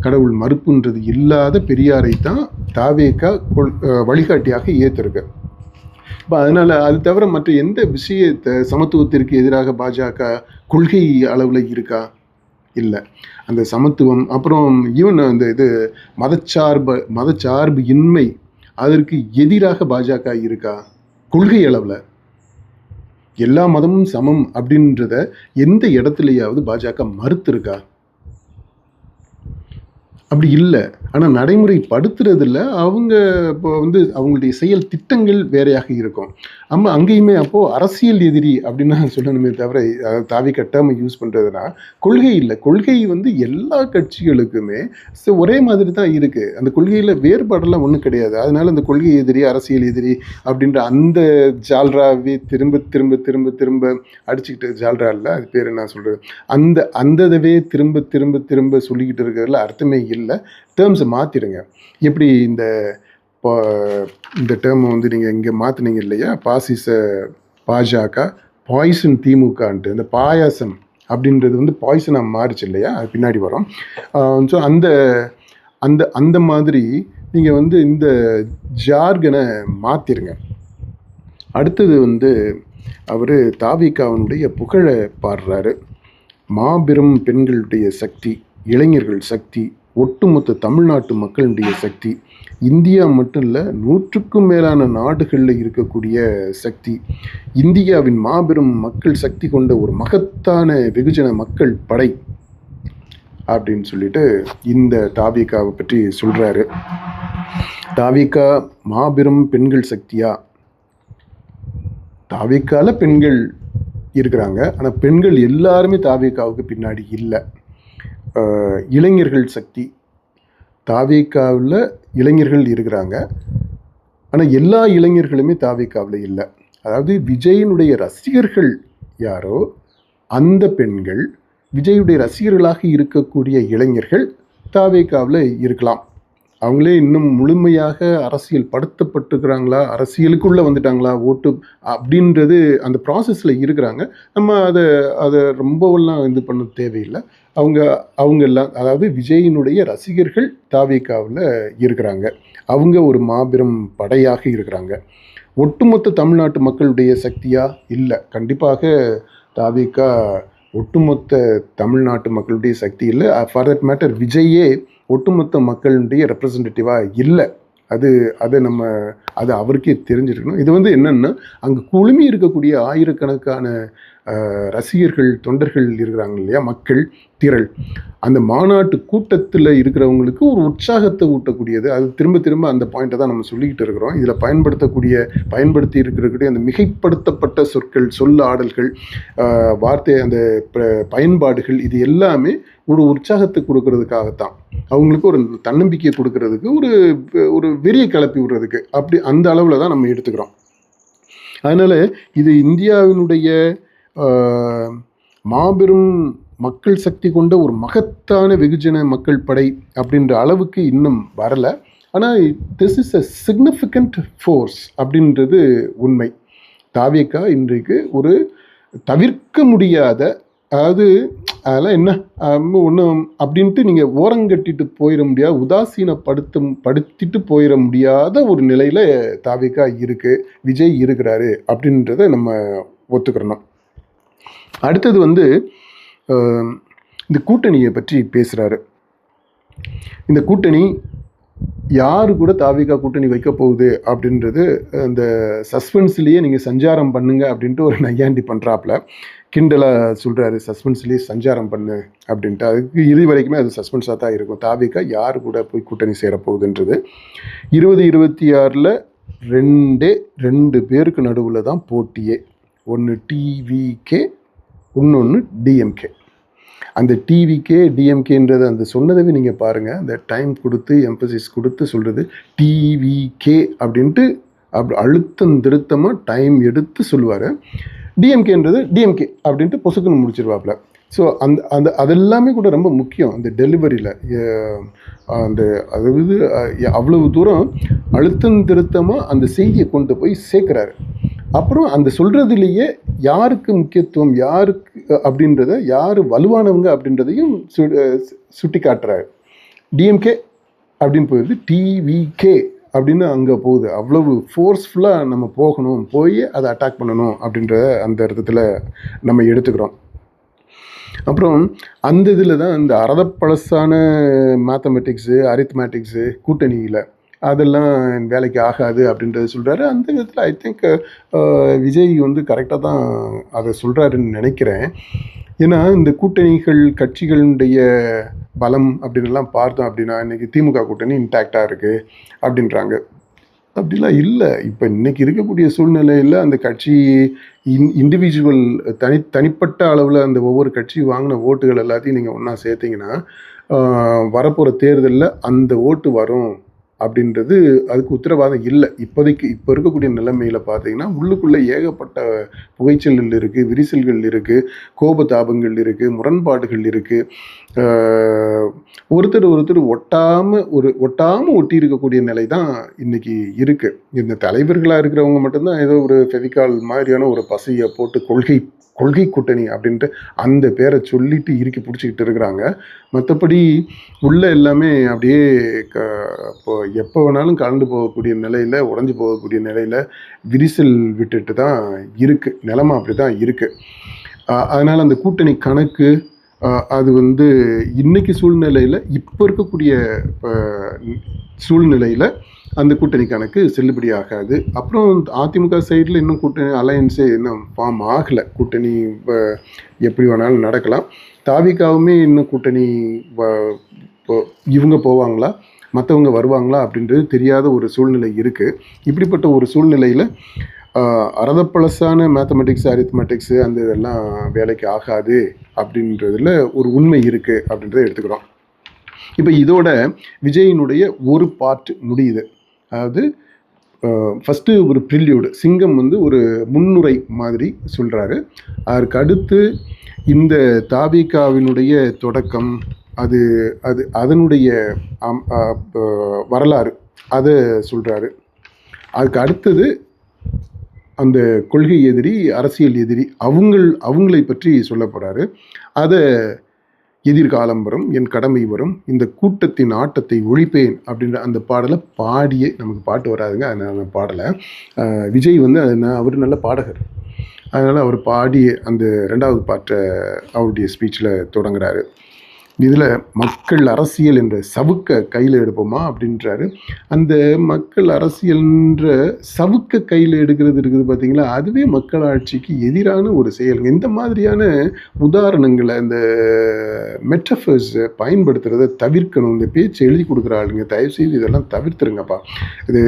கடவுள் மறுப்புன்றது இல்லாத பெரியாரை தான் தாவேகா வழிகாட்டியாக ஏற்றிருக்கு. இப்போ அதனால் அது தவிர மற்ற எந்த விஷயத்தை சமத்துவத்திற்கு எதிராக பாஜக கொள்கை அளவில் இருக்கா? இல்லை. அந்த சமத்துவம், அப்புறம் ஈவன் அந்த மதச்சார்பு இன்மை, அதற்கு எதிராக பாஜக இருக்கா? கொள்கை அளவில் எல்லா மதமும் சமம் அப்படின்றத எந்த இடத்துலையாவது பாஜக மறுத்திருக்கா? அப்படி இல்லை. ஆனால் நடைமுறைப்படுத்துறதுல அவங்க இப்போ அவங்களுடைய செயல் திட்டங்கள் வேறையாக இருக்கும். அங்கேயுமே அப்போது அரசியல் எதிரி அப்படின்னு சொல்லணுமே தவிர, தாவி கட்டாமல் யூஸ் பண்ணுறதுனா கொள்கை இல்லை. கொள்கை எல்லா கட்சிகளுக்குமே ஒரே மாதிரி தான் இருக்குது. அந்த கொள்கையில் வேறுபாடெல்லாம் ஒன்றும் கிடையாது. அதனால அந்த கொள்கை எதிரி, அரசியல் எதிரி அப்படின்ற அந்த ஜால்ராவே திரும்ப திரும்ப திரும்ப திரும்ப அடிச்சுக்கிட்டு, ஜால்ரா இல்லை, அது பேர் என்ன சொல்கிறது, அந்ததவே திரும்ப திரும்ப திரும்ப சொல்லிக்கிட்டு இருக்கிறதுல அர்த்தமே இல்லை. டேர்ம்ஸை மாற்றிடுங்க. எப்படி இந்த டேர்ம் நீங்கள் இங்கே மாற்றினீங்க இல்லையா, பாசிச பாஜக, பாய்சன் திமுகன்ட்டு, இந்த பாயாசம் அப்படின்றது பாய்சனாக மாறிச்சு இல்லையா, அது பின்னாடி வரும். ஸோ அந்த மாதிரி நீங்கள் இந்த ஜார்கனை மாற்றிடுங்க. அடுத்தது அவர் தாவேகாவினுடைய புகழை பாடுறாரு. மாபெரும் பெண்களுடைய சக்தி, இளைஞர்கள் சக்தி, ஒட்டுமொத்த தமிழ்நாட்டு மக்களுடைய சக்தி, இந்தியா மட்டும் இல்லை 100க்கும் மேலான நாடுகளில் இருக்கக்கூடிய சக்தி, இந்தியாவின் மாபெரும் மக்கள் சக்தி கொண்ட ஒரு மகத்தான வெகுஜன மக்கள் படை அப்படின்னு சொல்லிட்டு இந்த தாவேகாவை பற்றி சொல்கிறாரு. தாவேகா மாபெரும் பெண்கள் சக்தியா? தாவேகால பெண்கள் இருக்கிறாங்க, ஆனால் பெண்கள் எல்லாருமே தாவேகாவுக்கு பின்னாடி இல்லை. இளைஞர்கள் சக்தி, தாவேகாவில் இளைஞர்கள் இருக்கிறாங்க, ஆனால் எல்லா இளைஞர்களுமே தாவேகாவில் இல்லை. அதாவது விஜயனுடைய ரசிகர்கள் யாரோ அந்த பெண்கள், விஜயுடைய ரசிகர்களாக இருக்கக்கூடிய இளைஞர்கள் தாவேகாவில் இருக்கலாம். அவங்களே இன்னும் முழுமையாக அரசியல் படுத்தப்பட்டுக்கிறாங்களா, அரசியலுக்குள்ளே வந்துட்டாங்களா ஓட்டு அப்படின்றது அந்த ப்ராசஸில் இருக்கிறாங்க. நம்ம அதை ரொம்பவெல்லாம் இது பண்ண தேவையில்லை. அவங்க எல்லாம், அதாவது விஜயினுடைய ரசிகர்கள் தாவேகாவில் இருக்கிறாங்க. அவங்க ஒரு மாபெரும் படையாக இருக்கிறாங்க. ஒட்டுமொத்த தமிழ்நாட்டு மக்களுடைய சக்தியா இல்லை. கண்டிப்பாக தாவேகா ஒட்டுமொத்த தமிழ்நாட்டு மக்களுடைய சக்தி இல்லை. ஃபார் தட் மேட்டர் விஜயே ஒட்டுமொத்த மக்களுடைய ரெப்ரசன்டேட்டிவாக இல்லை. அது அவருக்கே தெரிஞ்சிருக்கணும். இது என்னன்னா, அங்கே குழுமி இருக்கக்கூடிய ஆயிரக்கணக்கான ரசிகர்கள், தொண்டர்கள் இருக்கிறாங்க இல்லையா, மக்கள் திரள், அந்த மாநாட்டு கூட்டத்தில் இருக்கிறவங்களுக்கு ஒரு உற்சாகத்தை ஊட்டக்கூடியது. அது திரும்ப திரும்ப அந்த பாயிண்ட்டை தான் நம்ம சொல்லிக்கிட்டு இருக்கிறோம். இதில் பயன்படுத்தி இருக்கக்கூடிய அந்த மிகைப்படுத்தப்பட்ட சொற்கள், சொல்லாடல்கள், வார்த்தை, அந்த பயன்பாடுகள், இது எல்லாமே ஒரு உற்சாகத்தை கொடுக்கறதுக்காகத்தான், அவங்களுக்கு ஒரு தன்னம்பிக்கையை கொடுக்கறதுக்கு, ஒரு வெறியை கிளப்பி விடுறதுக்கு, அப்படி அந்த அளவில் தான் நம்ம எடுத்துக்கிறோம். அதனால் இது இந்தியாவினுடைய மாபெரும் மக்கள் சக்தி கொண்ட ஒரு மகத்தான வெகுஜன மக்கள் படை அப்படின்ற அளவுக்கு இன்னும் வரலை. ஆனால் this is a significant force அப்படின்றது உண்மை. தாவேகா இன்றைக்கு ஒரு தவிர்க்க முடியாத, அதாவது அதெல்லாம் என்ன ஒன்றும் அப்படின்ட்டு நீங்கள் ஓரங்கட்டிட்டு போயிட முடியாது, படுத்திட்டு போயிட முடியாத ஒரு நிலையில் தாவேகா இருக்குது, விஜய் இருக்கிறாரு அப்படின்றத நம்ம ஒத்துக்கிறணும். அடுத்தது இந்த கூட்டணியை பற்றி பேசுகிறாரு. இந்த கூட்டணி யாரு கூட தாவேகா கூட்டணி வைக்க போகுது அப்படின்றது அந்த சஸ்பென்ஸ்லேயே நீங்கள் சஞ்சாரம் பண்ணுங்க அப்படின்ட்டு ஒரு நையாண்டி பண்ணுறாப்புல, கிண்டலாக சொல்கிறாரு, சஸ்பென்ஸ்லேயே சஞ்சாரம் பண்ணு அப்படின்ட்டு. அதுக்கு இது வரைக்குமே அது சஸ்பென்ஸாக தான் இருக்கும். தாவேகா யார் கூட போய் கூட்டணி சேரப்போகுதுன்றது 2026 2 பேருக்கு நடுவில் தான் போட்டியே. ஒன்று டிவிகே, இன்னொன்று டிஎம்கே. அந்த டிவிகே டிஎம்கேன்றது அந்த சொன்னதவே நீங்கள் பாருங்கள், அந்த டைம் கொடுத்து எம்பசிஸ் கொடுத்து சொல்கிறது டிவிகே அப்படின்ட்டு, அப்படி அழுத்தம் திருத்தமாக டைம் எடுத்து சொல்லுவார். டிஎம்கேன்றது டிஎம்கே அப்படின்ட்டு பொசுக்குன்னு முடிச்சிருவாப்புல. ஸோ அதெல்லாமே கூட ரொம்ப முக்கியம் அந்த டெலிவரியில். அதாவது அவ்வளவு தூரம் அழுத்தம் திருத்தமாக அந்த செய்தியை கொண்டு போய் சேர்க்குறாரு. அப்புறம் அந்த சொல்கிறதுலேயே யாருக்கு முக்கியத்துவம், யாருக்கு அப்படின்றத, யார் வலுவானவங்க அப்படின்றதையும் சுட்டி காட்டுறாரு. டிஎம்கே அப்படின்னு போயிடுது, டிவிகே அப்படின்னு அங்கே போகுது. அவ்வளவு ஃபோர்ஸ்ஃபுல்லாக நம்ம போய் அதை அட்டாக் பண்ணணும் அப்படின்ற அந்த அர்த்தத்தில் நம்ம எடுத்துக்கிறோம். அப்புறம் அந்த இதில் தான் இந்த அரதப்பழசான மேத்தமெட்டிக்ஸு, அரித்மேட்டிக்ஸு கூட்டணியில் அதெல்லாம் வேலைக்கு ஆகாது அப்படின்றத சொல்கிறாரு. அந்த விதத்தில் ஐ திங்க் விஜய் கரெக்டாக தான் அதை சொல்கிறாருன்னு நினைக்கிறேன். ஏன்னா இந்த கூட்டணிகள், கட்சிகளுடைய பலம் அப்படின்லாம் பார்த்தோம் அப்படின்னா, இன்றைக்கி திமுக கூட்டணி இன்டாக்டாக இருக்குது அப்படின்றாங்க. அப்படிலாம் இல்லை. இப்போ இன்றைக்கி இருக்கக்கூடிய சூழ்நிலையில் அந்த கட்சி இண்டிவிஜுவல் தனிப்பட்ட அளவில் அந்த ஒவ்வொரு கட்சி வாங்கின ஓட்டுகள் எல்லாத்தையும் நீங்கள் ஒன்றா சேர்த்திங்கன்னா வரப்போகிற தேர்தலில் அந்த ஓட்டு வரும் அப்படின்றது அதுக்கு உத்தரவாதம் இல்லை. இப்போ இருக்கக்கூடிய நிலைமையில் பார்த்தீங்கன்னா உள்ளுக்குள்ளே ஏகப்பட்ட புகைச்சல்கள் இருக்குது, விரிசல்கள் இருக்குது, கோபதாபங்கள் இருக்குது, முரண்பாடுகள் இருக்குது. ஒருத்தர் ஒட்டாமல் ஒட்டி இருக்கக்கூடிய நிலை தான் இன்றைக்கி இருக்குது. இந்த தலைவர்களாக இருக்கிறவங்க மட்டும்தான் ஏதோ ஒரு ஃபெவிகால் மாதிரியான ஒரு பசையை போட்டு கொள்கை கூட்டணி அப்படின்ட்டு அந்த பேரை சொல்லிட்டு இறுக்கி பிடிச்சிக்கிட்டு இருக்கிறாங்க. மற்றபடி உள்ள எல்லாமே அப்படியே இப்போ எப்போ வேணாலும் கலந்து போகக்கூடிய நிலையில், உடஞ்சி போகக்கூடிய நிலையில் விரிசல் விட்டுட்டு தான் இருக்குது. நிலைமை அப்படி தான் இருக்குது. அதனால் அந்த கூட்டணி கணக்கு அது இன்னைக்கு சூழ்நிலையில், இப்போ இருக்கக்கூடிய சூழ்நிலையில் அந்த கூட்டணி கணக்கு செல்லுபடி ஆகாது. அப்புறம் அதிமுக சைடில் இன்னும் கூட்டணி அலையன்ஸே இன்னும் ஃபார்ம் ஆகலை. கூட்டணி எப்படி வேணாலும் நடக்கலாம். தாவேகாவுமே இன்னும் கூட்டணி இவங்க போவாங்களா, மற்றவங்க வருவாங்களா அப்படின்றது தெரியாத ஒரு சூழ்நிலை இருக்குது. இப்படிப்பட்ட ஒரு சூழ்நிலையில் அரதப்பழசான மேத்தமெட்டிக்ஸு, அரித்மெட்டிக்ஸு அந்த இதெல்லாம் வேலைக்கு ஆகாது அப்படின்றதுல ஒரு உண்மை இருக்குது அப்படின்றத எடுத்துக்கிறோம். இப்போ இதோட விஜயினுடைய ஒரு பார்ட் முடியுது. அதாவது ஃபஸ்ட்டு ஒரு ப்ரில்யூடு, சிங்கம் ஒரு முன்னுரை மாதிரி சொல்கிறாரு. அதற்கு அடுத்து இந்த தாவேகாவினுடைய தொடக்கம், அது அது அதனுடைய வரலாறு அதை சொல்கிறாரு. அதுக்கு அடுத்தது அந்த கொள்கை எதிரி, அரசியல் எதிரி அவங்களை பற்றி சொல்ல போகிறாரு. அதை எதிர்காலம் வரும், என் கடமை வரும், இந்த கூட்டத்தின் ஆட்டத்தை ஒழிப்பேன் அப்படின்ற அந்த பாடலை பாடியே, நமக்கு பாட்டு வராதுங்க, அதனால பாடலை விஜய் வந்து அவர் நல்ல பாடகர், அதனால் அவர் பாடி அந்த 2வது பாட்டை அவருடைய ஸ்பீச்சில் தொடங்குறாரு. இதில் மக்கள் அரசியல் என்ற சவுக்க கையில் எடுப்போமா அப்படின்றாரு. அந்த மக்கள் அரசியல்ன்ற சவுக்க கையில் எடுக்கிறது இருக்குது பார்த்தீங்களா, அதுவே மக்களாட்சிக்கு எதிரான ஒரு செயலுங்க. இந்த மாதிரியான உதாரணங்களை, இந்த மெட்டஃபர்ஸை பயன்படுத்துகிறத தவிர்க்கணும். இந்த பேச்சு எழுதி கொடுக்குற ஆளுங்க தயவுசெய்து இதெல்லாம் தவிர்த்துருங்கப்பா. இது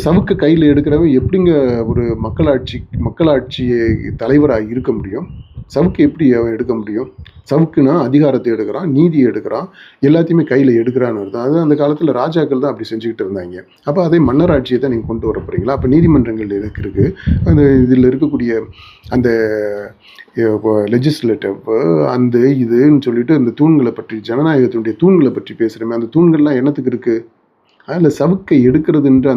சவுக்க கையில் எடுக்கிறவன் எப்படிங்க ஒரு மக்களாட்சியை தலைவராக இருக்க முடியும்? சவுக்கு எப்படி அவன் எடுக்க முடியும்? சவுக்குனா அதிகாரத்தை எடுக்கிறான், நீதியை எடுக்கிறான், எல்லாத்தையுமே கையில் எடுக்கிறான்னு அர்த்தம். அது அந்த காலத்தில் ராஜாக்கள் தான் அப்படி செஞ்சுக்கிட்டு இருந்தாங்க. அப்போ அதே மன்னராட்சியை தான் நீங்கள் கொண்டு வர போகிறீங்களா? அப்போ நீதிமன்றங்கள் எதுக்கு இருக்குது? அந்த இதில் இருக்கக்கூடிய அந்த லெஜிஸ்லேட்டிவ் அந்த இதுன்னு சொல்லிட்டு அந்த தூண்களை பற்றி, ஜனநாயகத்தினுடைய தூண்களை பற்றி பேசுகிறோமே, அந்த தூண்கள்லாம் என்னத்துக்கு இருக்குது? அதில் சவுக்கை எடுக்கிறதுன்ற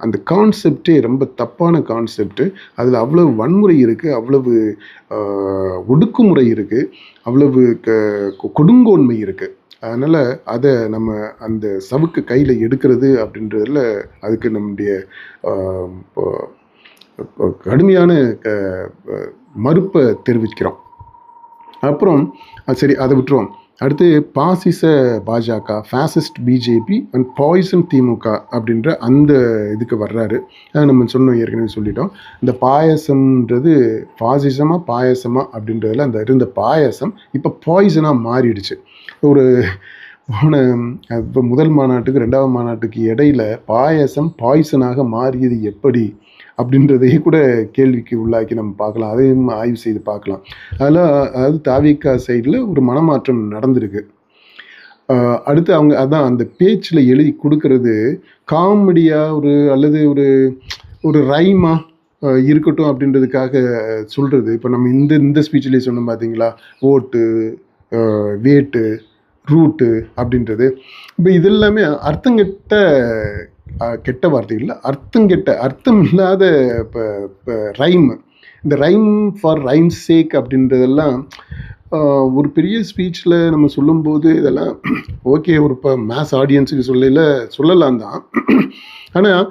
அந்த கான்செப்டே ரொம்ப தப்பான கான்செப்டு. அதில் அவ்வளவு வன்முறை இருக்குது, அவ்வளவு ஒடுக்குமுறை இருக்குது, அவ்வளவு கொடுங்கோன்மை இருக்குது. அதனால் அதை நம்ம அந்த சவுக்கு கையில் எடுக்கிறது அப்படின்றதில் அதுக்கு நம்முடைய கடுமையான மறுப்பை தெரிவிக்கிறோம். அப்புறம் சரி, அதை விட்டுருவோம். அடுத்து பாசிச பாஜக, ஃபேசிஸ்ட் பிஜேபி அண்ட் பாய்சன் திமுக அப்படின்ற அந்த இதுக்கு வர்றாரு. நம்ம சொன்னோம், ஏற்கனவே சொல்லிட்டோம். இந்த பாயசம்ன்றது பாசிசமா பாயசமா அப்படின்றதுல அந்த இருந்த பாயசம் இப்போ பாய்சனாக மாறிடுச்சு. ஒரு இப்போ முதல் மாநாட்டுக்கு 2வது மாநாட்டுக்கு இடையில பாயசம் பாய்சனாக மாறியது எப்படி அப்படின்றதையே கூட கேள்விக்கு உள்ளாக்கி நம்ம பார்க்கலாம், அதையும் ஆய்வு செய்து பார்க்கலாம். அதாவது தாவிகா சைடில் ஒரு மனமாற்றம் நடந்திருக்கு. அடுத்து அவங்க அதான் அந்த பேச்சில் எழுதி கொடுக்கறது காமெடியாக அல்லது ஒரு ரைமாக இருக்கட்டும் அப்படின்றதுக்காக சொல்கிறது. இப்போ நம்ம இந்த ஸ்பீச்சிலே சொன்னோம் பார்த்தீங்களா, ஓட்டு, வேட்டு, ரூட்டு அப்படின்றது. இப்போ இதெல்லாமே கெட்ட வார்த்தைகள், அர்த்தம் இல்லாத ரைம். இந்த ரைம் ஃபார் ரைம் சேக் அப்படின்றதெல்லாம் ஒரு பெரிய ஸ்பீச்சில் நம்ம சொல்லும்போது இதெல்லாம் ஓகே, ஒரு இப்போ மேஸ் ஆடியன்ஸுக்கு சொல்லலாம் தான். ஆனால்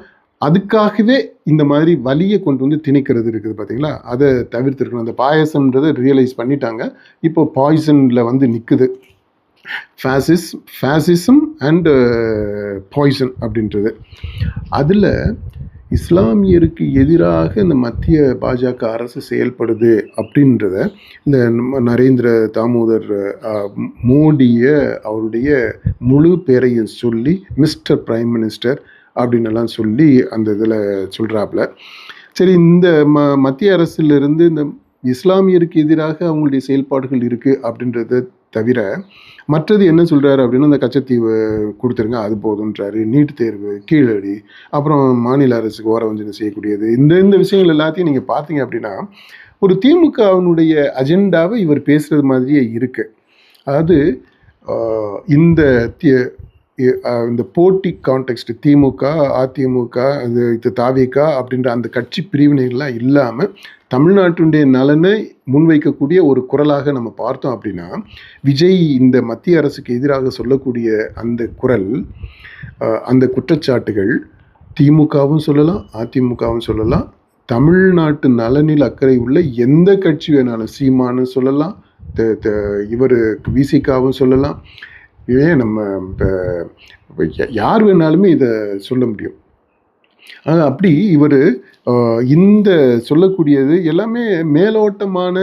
அதுக்காகவே இந்த மாதிரி வலியை கொண்டு வந்து திணிக்கிறது இருக்குது பார்த்தீங்களா, அதை தவிர்த்துருக்கணும். அந்த பாயசம்ன்றதை ரியலைஸ் பண்ணிட்டாங்க, இப்போ பாய்சனில் வந்து நிற்குது. ஃபேசிசம் அண்ட் பாய்சன் அப்படின்றது. அதில் இஸ்லாமியருக்கு எதிராக இந்த மத்திய பாஜக அரசு செயல்படுது அப்படின்றத இந்த நரேந்திர தாமோதர் மோடியை அவருடைய முழு பேரையும் சொல்லி மிஸ்டர் பிரைம் மினிஸ்டர் அப்படின்னெல்லாம் சொல்லி அந்த இதில் சொல்கிறாப்புல. சரி, இந்த மத்திய அரசிலிருந்து இந்த இஸ்லாமியருக்கு எதிராக அவங்களுடைய செயல்பாடுகள் இருக்குது அப்படின்றத தவிர மற்றது என்ன சொல்கிறாரு அப்படின்னா, இந்த கச்சத்தீவு கொடுத்துருங்க அது போதுன்றாரு, நீட் தேர்வு கீழடி, அப்புறம் மாநில அரசுக்கு ஓரவஞ்சனை செய்யக்கூடியது, இந்த விஷயங்கள் எல்லாத்தையும் நீங்கள் பார்த்தீங்க அப்படின்னா ஒரு திமுகவினுடைய அஜெண்டாவை இவர் பேசுகிறது மாதிரியே இருக்குது. அதாவது இந்த போட்டி கான்டெக்ஸ்ட் திமுக, அதிமுக, இது தாவிக அப்படின்ற அந்த கட்சி பிரிவினைகள்லாம் இல்லாமல் தமிழ்நாட்டுடைய நலனை முன்வைக்கக்கூடிய ஒரு குரலாக நம்ம பார்த்தோம் அப்படின்னா, விஜய் இந்த மத்திய அரசுக்கு எதிராக சொல்லக்கூடிய அந்த குரல், அந்த குற்றச்சாட்டுகள் திமுகவும் சொல்லலாம், அதிமுகவும் சொல்லலாம், தமிழ்நாட்டு நலனில் அக்கறை உள்ள எந்த கட்சி வேணாலும், சீமானு சொல்லலாம், இவர் விசிகாவும் சொல்லலாம், ஏன் நம்ம யார் வேணாலுமே இதை சொல்ல முடியும். அப்படி இவர் இந்த சொல்லக்கூடியது எல்லாமே மேலோட்டமான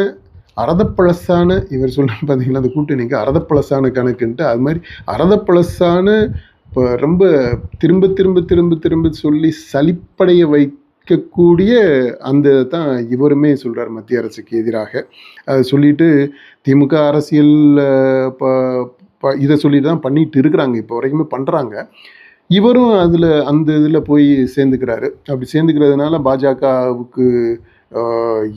அறதப்பழசான, இவர் சொல்ல பார்த்தீங்களா அந்த கூட்டணிக்கு அறதப்பழசான கணக்குன்ட்டு, அது மாதிரி அறதப்பழசான இப்போ ரொம்ப திரும்ப திரும்ப திரும்ப திரும்ப சொல்லி சலிப்படைய வைக்கக்கூடிய அந்த தான் இவருமே சொல்கிறார் மத்திய அரசுக்கு எதிராக. அதை சொல்லிட்டு திமுக அரசியல் இதை சொல்லிட்டு தான் பண்ணிட்டு இருக்கிறாங்க, இப்போ வரைக்குமே பண்ணுறாங்க. இவரும் அந்த இதில் போய் சேர்ந்துக்கிறாரு. அப்படி சேர்ந்துக்கிறதுனால பாஜகவுக்கு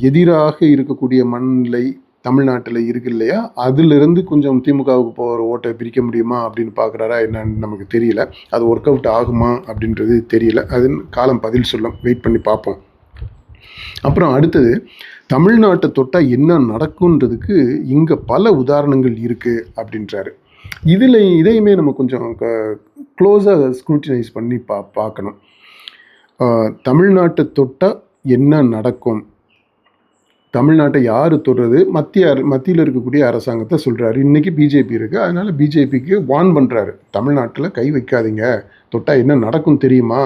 எதிராக இருக்கக்கூடிய மனநிலை, தமிழ்நாட்டில் இருக்கு இல்லையா, அதிலிருந்து கொஞ்சம் திமுகவுக்கு போகிற ஓட்டை பிரிக்க முடியுமா அப்படின்னு பார்க்குறாரா என்னன்னு நமக்கு தெரியல. அது ஒர்க் அவுட் ஆகுமா அப்படின்றது தெரியல. அது காலம் பதில் சொல்லும், வெயிட் பண்ணி பார்ப்போம். அப்புறம் அடுத்தது, தமிழ்நாட்டை தொட்டால் என்ன நடக்குன்றதுக்கு இங்கே பல உதாரணங்கள் இருக்குது அப்படின்றாரு. இதையுமே நம்ம கொஞ்சம் க்ளோஸாக ஸ்க்ரூட்டினைஸ் பண்ணி பார்க்கணும். தமிழ்நாட்டை தொட்டால் என்ன நடக்கும், தமிழ்நாட்டை யார் தொடுறது, மத்தியில் இருக்கக்கூடிய அரசாங்கத்தை சொல்கிறாரு. இன்றைக்கி பிஜேபி இருக்குது, அதனால் பிஜேபிக்கு வார்ன் பண்ணுறாரு, தமிழ்நாட்டில் கை வைக்காதீங்க, தொட்டால் என்ன நடக்கும் தெரியுமா,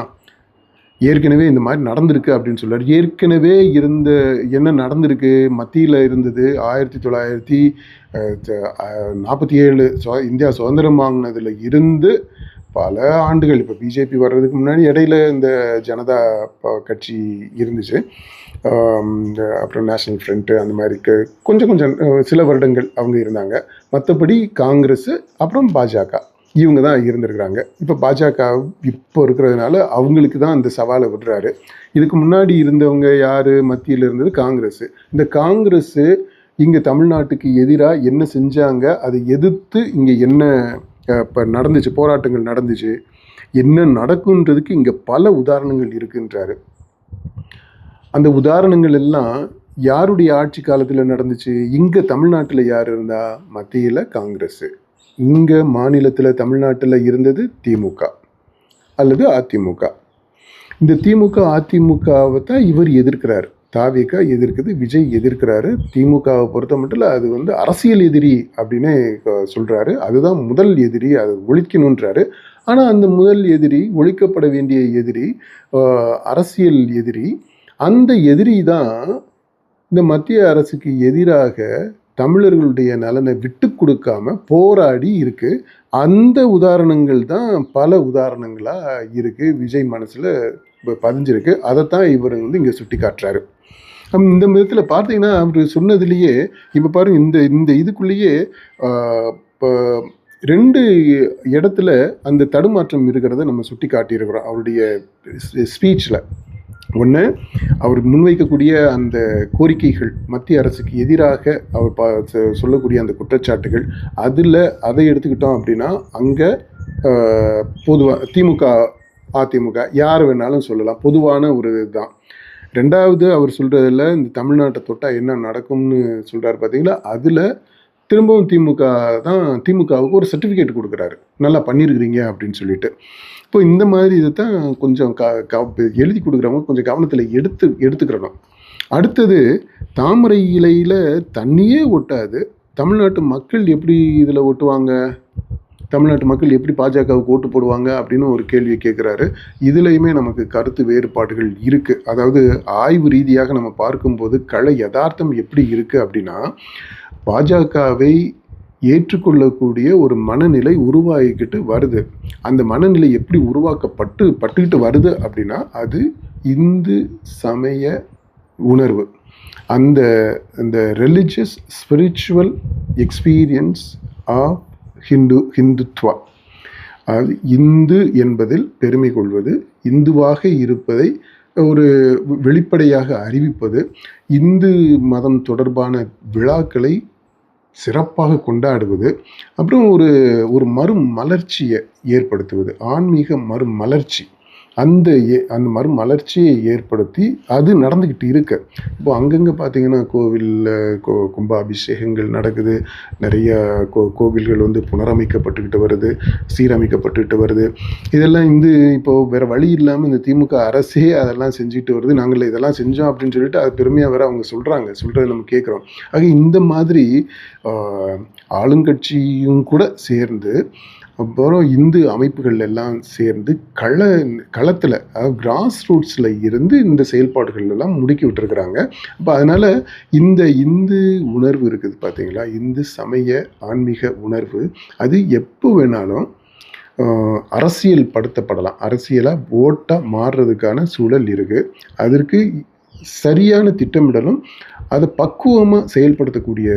ஏற்கனவே இந்த மாதிரி நடந்திருக்கு அப்படின்னு சொல்கிறார். ஏற்கனவே என்ன நடந்திருக்கு, மத்தியில் இருந்தது 1947 இந்தியா சுதந்திரம் வாங்கினதில் இருந்து பல ஆண்டுகள், இப்போ பிஜேபி வர்றதுக்கு முன்னாடி இடையில இந்த ஜனதா கட்சி இருந்துச்சு, அப்புறம் நேஷனல் ஃப்ரண்ட்டு, அந்த மாதிரி கொஞ்சம் சில வருடங்கள் அவங்க இருந்தாங்க. மற்றபடி காங்கிரஸ் அப்புறம் பாஜக இவங்க தான் இருந்திருக்கிறாங்க. இப்போ பாஜக இப்போ இருக்கிறதுனால அவங்களுக்கு தான் அந்த சவாலை விடுறாரு. இதுக்கு முன்னாடி இருந்தவங்க யார், மத்தியில் இருந்தது காங்கிரஸ். இந்த காங்கிரஸ் இங்கே தமிழ்நாட்டுக்கு எதிராக என்ன செஞ்சாங்க, அதை எதிர்த்து இங்கே என்ன இப்போ நடந்துச்சு, போராட்டங்கள் நடந்துச்சு, என்ன நடக்குன்றதுக்கு இங்கே பல உதாரணங்கள் இருக்குன்றாரு. அந்த உதாரணங்கள் எல்லாம் யாருடைய ஆட்சி காலத்தில் நடந்துச்சு, இங்கே தமிழ்நாட்டில் யார் இருந்தா, மத்தியில் காங்கிரஸ், இங்கே மாநிலத்தில் தமிழ்நாட்டில் இருந்தது திமுக அல்லது அதிமுக. இந்த திமுக அதிமுகவை தான் இவர் எதிர்க்கிறார், தாவேகா எதிர்க்குது, விஜய் எதிர்க்கிறாரு. திமுகவை பொறுத்த மட்டும் அது அரசியல் எதிரி அப்படின்னு சொல்கிறாரு. அதுதான் முதல் எதிரி, அது ஒழிக்கணுன்றாரு. ஆனால் அந்த முதல் எதிரி, ஒழிக்கப்பட வேண்டிய எதிரி, அரசியல் எதிரி, அந்த எதிரி தான் இந்த மத்திய அரசுக்கு எதிராக தமிழர்களுடைய நலனை விட்டு கொடுக்காம போராடி இருக்கு. அந்த உதாரணங்கள் தான் பல உதாரணங்களாக இருக்குது, விஜய் மனசில் பதிஞ்சிருக்கு. அதைத்தான் இவர் இங்கே சுட்டி காட்டுறாரு. இந்த விதத்தில் பார்த்தீங்கன்னா அவர் சொன்னதுலேயே இப்போ பாருங்க, இந்த இதுக்குள்ளேயே இப்போ 2 இடத்துல அந்த தடுமாற்றம் இருக்கிறத நம்ம சுட்டி காட்டியிருக்கிறோம் அவருடைய ஸ்பீச்சில். ஒன்று, அவர் முன்வைக்கக்கூடிய அந்த கோரிக்கைகள், மத்திய அரசுக்கு எதிராக அவர் சொல்லக்கூடிய அந்த குற்றச்சாட்டுகள், அதை எடுத்துக்கிட்டோம் அப்படின்னா அங்கே பொதுவாக திமுக அதிமுக யார் வேணாலும் சொல்லலாம், பொதுவான ஒரு இதுதான். ரெண்டாவது, அவர் சொல்கிறதில் இந்த தமிழ்நாட்டை தொட்டால் என்ன நடக்கும்னு சொல்கிறார் பார்த்தீங்களா, அதில் திரும்பவும் திமுகவுக்கு ஒரு சர்டிஃபிகேட் கொடுக்குறாரு, நல்லா பண்ணியிருக்கிறீங்க அப்படின்னு சொல்லிட்டு. இப்போ இந்த மாதிரி இதை தான் கொஞ்சம் எழுதி கொடுக்குறவங்க கொஞ்சம் கவனத்தில் எடுத்துக்கிறணும். அடுத்தது, தாமரை இலையில் தண்ணியே ஒட்டாது, தமிழ்நாட்டு மக்கள் எப்படி இதில் ஒட்டுவாங்க, தமிழ்நாட்டு மக்கள் எப்படி பாஜகவுக்கு ஓட்டு போடுவாங்க அப்படின்னு ஒரு கேள்வி கேட்குறாரு. இதுலையுமே நமக்கு கருத்து வேறுபாடுகள் இருக்குது. அதாவது ஆய்வு ரீதியாக நம்ம பார்க்கும்போது யதார்த்தம் எப்படி இருக்குது அப்படின்னா, பாஜகவை ஏற்றுக்கொள்ளக்கூடிய ஒரு மனநிலை உருவாகிக்கிட்டு வருது. அந்த மனநிலை எப்படி பட்டுக்கிட்டு வருது அப்படின்னா, அது இந்து சமய உணர்வு, அந்த religious spiritual experience of Hindutva. அதாவது இந்து என்பதில் பெருமை கொள்வது, இந்துவாக இருப்பதை ஒரு வெளிப்படையாக அறிவிப்பது, இந்து மதம் தொடர்பான விழாக்களை சிறப்பாக கொண்டாடுவது, அப்புறம் ஒரு மறுமலர்ச்சியை ஏற்படுத்துவது, ஆன்மீக மறுமலர்ச்சி, அந்த மறுமலர்ச்சியை ஏற்படுத்தி அது நடந்துக்கிட்டு இருக்கு. இப்போ அங்கங்கே பார்த்தீங்கன்னா கோவிலில் கும்பாபிஷேகங்கள் நடக்குது, நிறைய கோவில்கள் புனரமைக்கப்பட்டுக்கிட்டு வருது, சீரமைக்கப்பட்டுக்கிட்டு வருது. இதெல்லாம் இப்போது வேறு வழி இல்லாமல் இந்த திமுக அரசே அதெல்லாம் செஞ்சுட்டு வருது. நாங்கள் இதெல்லாம் செஞ்சோம் அப்படின்னு சொல்லிட்டு அது பெருமையாக வேறு அவங்க சொல்கிறத நம்ம கேட்குறோம். ஆக இந்த மாதிரி ஆளுங்கட்சியும் கூட சேர்ந்து, அப்புறம் இந்து அமைப்புகள் எல்லாம் சேர்ந்து களத்தில், அதாவது கிராஸ் ரூட்ஸில் இருந்து இந்த செயல்பாடுகள் எல்லாம் முடுக்கி விட்டுருக்குறாங்க. அப்போ அதனால் இந்த இந்து உணர்வு இருக்குது பார்த்தீங்களா, இந்து சமய ஆன்மீக உணர்வு, அது எப்போ வேணாலும் அரசியல் படுத்தப்படலாம், அரசியலாக ஓட்டாக மாறுறதுக்கான சூழல் இருக்குது. அதற்கு சரியான திட்டமிடலும் அதை பக்குவமாக செயல்படுத்தக்கூடிய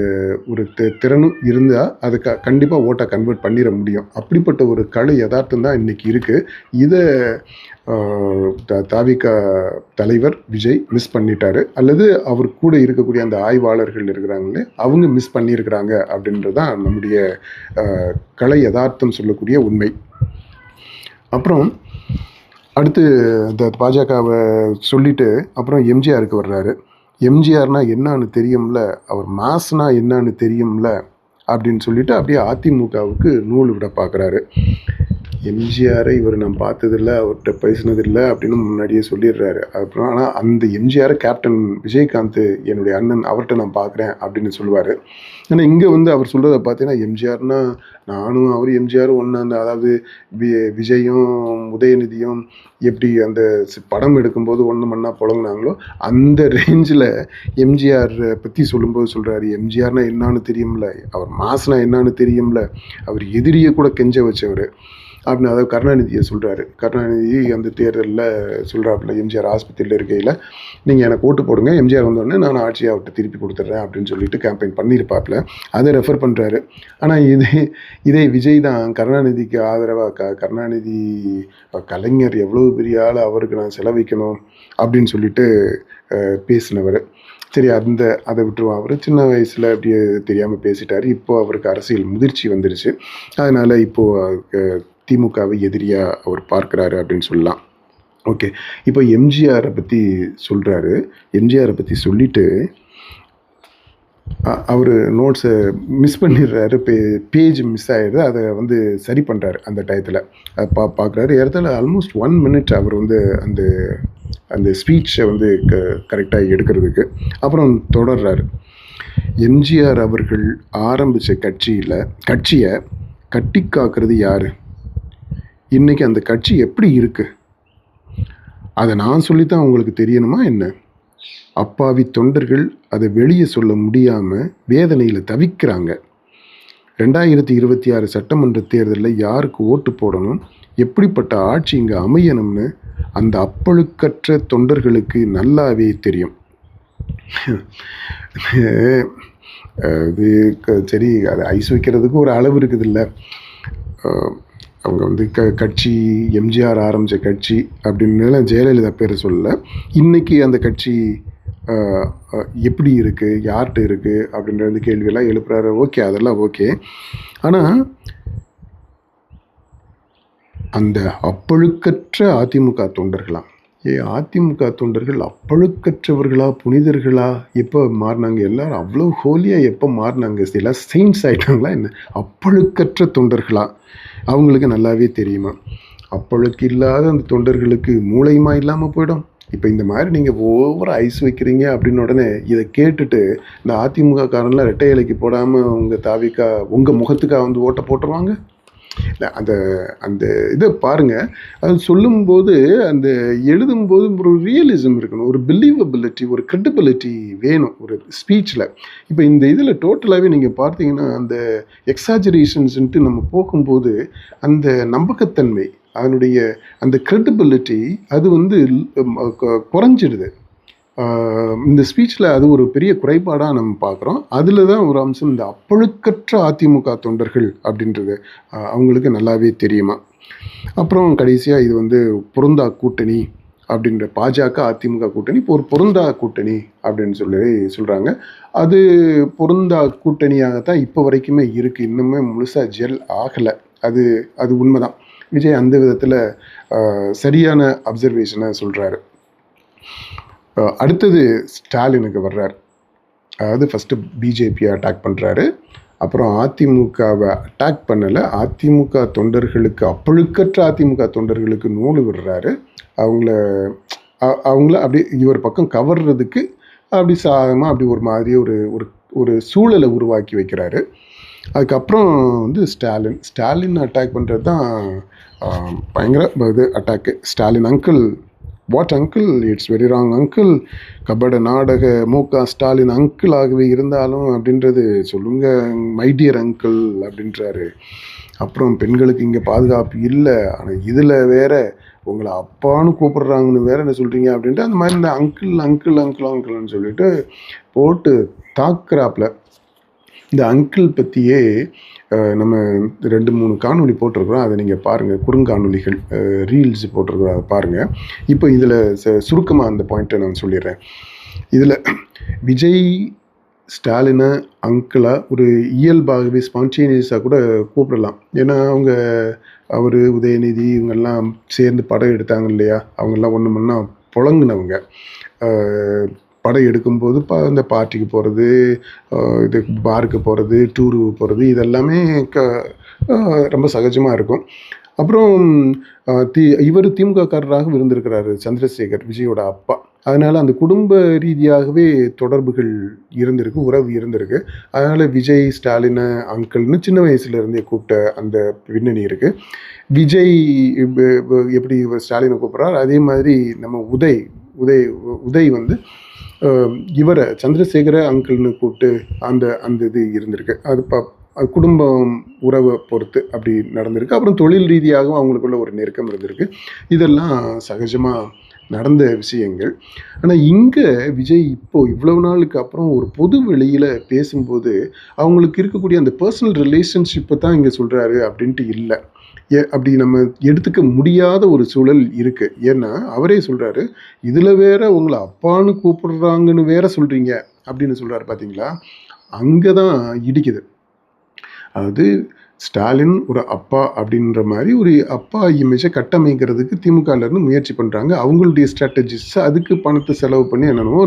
ஒரு திறனும் இருந்தால் அதை கண்டிப்பாக ஓட்டை கன்வெர்ட் பண்ணிட முடியும். அப்படிப்பட்ட ஒரு கலை யதார்த்தம் தான் இன்றைக்கி இருக்குது. இதை தாவிக தலைவர் விஜய் மிஸ் பண்ணிட்டாரு, அல்லது அவர் கூட இருக்கக்கூடிய அந்த ஆய்வாளர்கள் இருக்கிறாங்களே அவங்க மிஸ் பண்ணியிருக்கிறாங்க அப்படின்றது தான் நம்முடைய கலை யதார்த்தம் சொல்லக்கூடிய உண்மை. அப்புறம் அடுத்து இந்த பாஜகவை சொல்லிட்டு அப்புறம் எம்ஜிஆருக்கு வர்றாரு. எம்ஜிஆர்னா என்னன்னு தெரியும்ல, அவர் மாஸ்னா என்னன்னு தெரியும்ல அப்படின்னு சொல்லிட்டு அப்படியே அதிமுகவுக்கு நூல் விட பார்க்குறாரு. எம்ஜிஆரை இவர் நான் பார்த்ததில்லை, அவர்கிட்ட பேசினதில்லை அப்படின்னு முன்னாடியே சொல்லிடுறாரு. அப்புறம் ஆனால் அந்த எம்ஜிஆரை கேப்டன் விஜயகாந்த் என்னுடைய அண்ணன், அவர்கிட்ட நான் பார்க்குறேன் அப்படின்னு சொல்லுவார். ஆனால் இங்கே வந்து அவர் சொல்கிறத பார்த்தீங்கன்னா எம்ஜிஆர்னா நானும் அவர் எம்ஜிஆரும் ஒன்று, அந்த அதாவது விஜயும் உதயநிதியும் எப்படி அந்த படம் எடுக்கும்போது ஒன்று மண்ணா புழங்கினாங்களோ அந்த ரேஞ்சில் எம்ஜிஆர் பற்றி சொல்லும்போது சொல்கிறாரு, எம்ஜிஆர்னா என்னான்னு தெரியும்ல, அவர் மாஸ்னா என்னான்னு தெரியும்ல, அவர் எதிரியை கூட கெஞ்ச வச்சவர் அப்படின்னு அதாவது கருணாநிதியை சொல்கிறாரு. கருணாநிதி அந்த தேர்தலில் சொல்கிறாப்புல, எம்ஜிஆர் ஆஸ்பத்திரியில் இருக்கையில் நீங்கள் எனக்கு ஓட்டு போடுங்க, எம்ஜிஆர் வந்தோடனே நான் ஆட்சியை அவர்கிட்ட திருப்பி கொடுத்துட்றேன் அப்படின்னு சொல்லிட்டு கேம்பெயின் பண்ணியிருப்பாப்புல. அதை ரெஃபர் பண்ணுறாரு. ஆனால் இதே விஜய் தான் கருணாநிதிக்கு ஆதரவாக கருணாநிதி கலைஞர் எவ்வளோ பெரிய ஆள், அவருக்கு நான் செலவிக்கணும் அப்படின்னு சொல்லிட்டு பேசினவர். சரி, அதை விட்டுருவோம். அவர் சின்ன வயசில் அப்படியே தெரியாமல் பேசிட்டார். இப்போது அவருக்கு அரசியல் முதிர்ச்சி வந்துருச்சு. அதனால் இப்போது திமுகவை எதிரியாக அவர் பார்க்குறாரு அப்படின்னு சொல்லலாம். ஓகே, இப்போ எம்ஜிஆரை பற்றி சொல்கிறாரு. எம்ஜிஆரை பற்றி சொல்லிவிட்டு அவர் நோட்ஸை மிஸ் பண்ணிடுறாரு, பேஜ் மிஸ் ஆகிடுது. அதை வந்து சரி பண்ணுறாரு அந்த டயத்தில். பார்க்குறாரு. இடத்துல ஆல்மோஸ்ட் 1 minute அவர் வந்து அந்த ஸ்பீச்சை வந்து கரெக்டாக எடுக்கிறதுக்கு. அப்புறம் தொடர்றாரு. எம்ஜிஆர் அவர்கள் ஆரம்பித்த கட்சியை கட்டி காக்கிறது யார்? இன்றைக்கி அந்த கட்சி எப்படி இருக்குது? அதை நான் சொல்லித்தான் உங்களுக்கு தெரியணுமா என்ன? அப்பாவி தொண்டர்கள் அதை வெளியே சொல்ல முடியாமல் வேதனையில் தவிக்கிறாங்க. 2026 சட்டமன்ற தேர்தலில் யாருக்கு ஓட்டு போடணும், எப்படிப்பட்ட ஆட்சி இங்கே அமையணும்னு அந்த அப்பழுக்கற்ற தொண்டர்களுக்கு நல்லாவே தெரியும். இது சரி, அதை ஐஸ் வைக்கிறதுக்கு ஒரு அளவு இருக்குது இல்லை. அவங்க வந்து கட்சி எம்ஜிஆர் ஆரம்பித்த கட்சி அப்படின்னு ஜெயலலிதா பேர் சொல்லலை. இன்றைக்கி அந்த கட்சி எப்படி இருக்குது, யார்கிட்ட இருக்குது அப்படின்ற வந்து கேள்வியெல்லாம் எழுப்புறாரு. ஓகே, அதெல்லாம் ஓகே. ஆனால் அந்த அப்பழுக்கற்ற அதிமுக தொண்டர்களாம், அதிமுக தொண்டர்கள் அப்பழுக்கற்றவர்களா புனிதர்களா எப்போ மாறினாங்க? எல்லாரும் அவ்வளோ ஹோலியாக எப்போ மாறினாங்க? எல்லாம் செயின்ஸ் ஆகிட்டாங்களா என்ன? அப்பழுக்கற்ற தொண்டர்களா? அவங்களுக்கு நல்லாவே தெரியுமா? அப்பழுக்கு இல்லாத அந்த தொண்டர்களுக்கு மூளையுமா இல்லாமல் போயிடும். இப்போ இந்த மாதிரி நீங்கள் ஓவராக ஐஸ் வைக்கிறீங்க அப்படின்னு உடனே இதை கேட்டுட்டு இந்த அதிமுக காரன்லாம் ரெட்டை இலைக்கு போடாமல் உங்கள் முகத்துக்காக வந்து ஓட்டை போட்டுருவாங்க. இல்லை, அந்த இதை பாருங்கள். அது சொல்லும்போது அந்த எழுதும்போது ஒரு ரியலிசம் இருக்கணும், ஒரு பிலீவபிலிட்டி, ஒரு கிரெடிபிலிட்டி வேணும் ஒரு ஸ்பீச்சில். இப்போ இந்த இதில் டோட்டலாகவே நீங்கள் பார்த்தீங்கன்னா அந்த எக்ஸாஜரேஷன்ஸ்ன்ட்டு நம்ம போகும்போது அந்த நம்பகத்தன்மை, அதனுடைய அந்த கிரெடிபிலிட்டி அது வந்து குறைஞ்சிடுது. இந்த ஸ்பீச்சில் அது ஒரு பெரிய குறைபாடாக நம்ம பார்க்குறோம். அதில் தான் ஒரு அம்சம் இந்த அப்பழுக்கற்ற அதிமுக தொண்டர்கள் அப்படின்றது அவங்களுக்கு நல்லாவே தெரியுமா. அப்புறம் கடைசியாக இது வந்து பொருந்தா கூட்டணி அப்படின்ற பாஜக அதிமுக கூட்டணி இப்போ ஒரு பொருந்தா கூட்டணி அப்படின்னு சொல்கிறாங்க. அது பொருந்தா கூட்டணியாகத்தான் இப்போ வரைக்குமே இருக்குது, இன்னுமே முழுசாக ஜெல் ஆகலை. அது உண்மைதான். விஜய் அந்த விதத்தில் சரியான அப்சர்வேஷனை சொல்கிறாரு. அடுத்தது ஸ்டாலினுக்கு வர்றார். அதாவது ஃபஸ்ட்டு பிஜேபியை அட்டாக் பண்ணுறாரு, அப்புறம் அதிமுகவை அட்டாக் பண்ணலை, அதிமுக தொண்டர்களுக்கு அப்பழுக்கற்ற அதிமுக தொண்டர்களுக்கு நூல் விடுறாரு. அவங்கள அப்படி இவர் பக்கம் கவர்றதுக்கு அப்படி சாதமாக அப்படி ஒரு மாதிரி ஒரு சூழலை உருவாக்கி வைக்கிறாரு. அதுக்கப்புறம் வந்து ஸ்டாலின் அட்டாக் பண்ணுறது தான் பயங்கர இது attack. Stalin uncle, what uncle, it's very wrong uncle, கபட நாடக மு.க. ஸ்டாலின் அங்கிள் ஆகவே இருந்தாலும் அப்படின்றது சொல்லுங்க மை டியர் அங்கிள் அப்படின்றாரு. அப்புறம் பெண்களுக்கு இங்கே பாதுகாப்பு இல்லை, ஆனால் இதில் வேற உங்களை அப்பான்னு கூப்பிடுறாங்கன்னு வேற என்ன சொல்கிறீங்க அப்படின்ட்டு அந்த மாதிரி இந்த அங்கிள்னு சொல்லிட்டு போட்டு தாக்குறாப்புல. இந்த அங்கிள் பற்றியே நம்ம 2-3 காணொளி போட்டிருக்கிறோம். அதை நீங்கள் பாருங்கள், குறுங்காணொளிகள் ரீல்ஸ் போட்டிருக்கிறோம், அதை பாருங்கள். இப்போ இதில் சுருக்கமாக அந்த பாயிண்ட்டை நான் சொல்லிடுறேன். இதில் விஜய் ஸ்டாலினை அங்கிளாக ஒரு இயல்பாகவே ஸ்பான்டேனியஸாக கூட கூப்பிடலாம். ஏன்னா அவர் உதயநிதி இவங்கெல்லாம் சேர்ந்து படம் எடுத்தாங்க இல்லையா, அவங்கெல்லாம் ஒன்று மண்ணா புழங்குனவங்க. படம் எடுக்கும்போது இந்த பார்ட்டிக்கு போகிறது, இது பாருக்கு போகிறது, டூருக்கு போகிறது, இதெல்லாமே ரொம்ப சகஜமாக இருக்கும். அப்புறம் இவர் திமுககாரராக இருந்திருக்கிறாரு சந்திரசேகர், விஜயோட அப்பா. அதனால் அந்த குடும்ப ரீதியாகவே தொடர்புகள் இருந்திருக்கு, உறவு இருந்திருக்கு. அதனால் விஜய் ஸ்டாலினை அங்கிள்னு சின்ன வயசுலேருந்தே கூப்பிட்ட அந்த பின்னணி இருக்குது. விஜய் எப்படி ஸ்டாலினை கூப்பிட்றாரு, அதே மாதிரி நம்ம உதய் வந்து இவரை சந்திரசேகர அங்கிள்னு கூப்பிட்டு அந்த இது இருந்திருக்கு. அது குடும்பம் உறவை பொறுத்து அப்படி நடந்திருக்கு. அப்புறம் தொழில் ரீதியாகவும் அவங்களுக்குள்ள ஒரு நெருக்கம் இருந்திருக்கு. இதெல்லாம் சகஜமாக நடந்த விஷயங்கள். ஆனால் இங்கே விஜய் இப்போது இவ்வளவு நாளுக்கு அப்புறம் ஒரு பொது வெளியில் பேசும்போது அவங்களுக்கு இருக்கக்கூடிய அந்த பர்சனல் ரிலேஷன்ஷிப்பை தான் இங்கே சொல்கிறாரு அப்படின்ட்டு இல்லை. அப்படி நம்ம எடுத்துக்க முடியாத ஒரு சூழல் இருக்குது. ஏன்னா அவரே சொல்கிறாரு, இதில் வேற உங்களை அப்பான்னு கூப்பிடுறாங்கன்னு வேற சொல்கிறீங்க அப்படின்னு சொல்கிறாரு. பார்த்தீங்களா, அங்கே தான் இடிக்குது. அது ஸ்டாலின் ஒரு அப்பா அப்படின்ற மாதிரி ஒரு அப்பா இமேஜை கட்டமைக்கிறதுக்கு திமுகலேருந்து முயற்சி பண்ணுறாங்க. அவங்களுடைய ஸ்ட்ராட்டஜிஸ் அதுக்கு பணத்தை செலவு பண்ணி என்னென்னமோ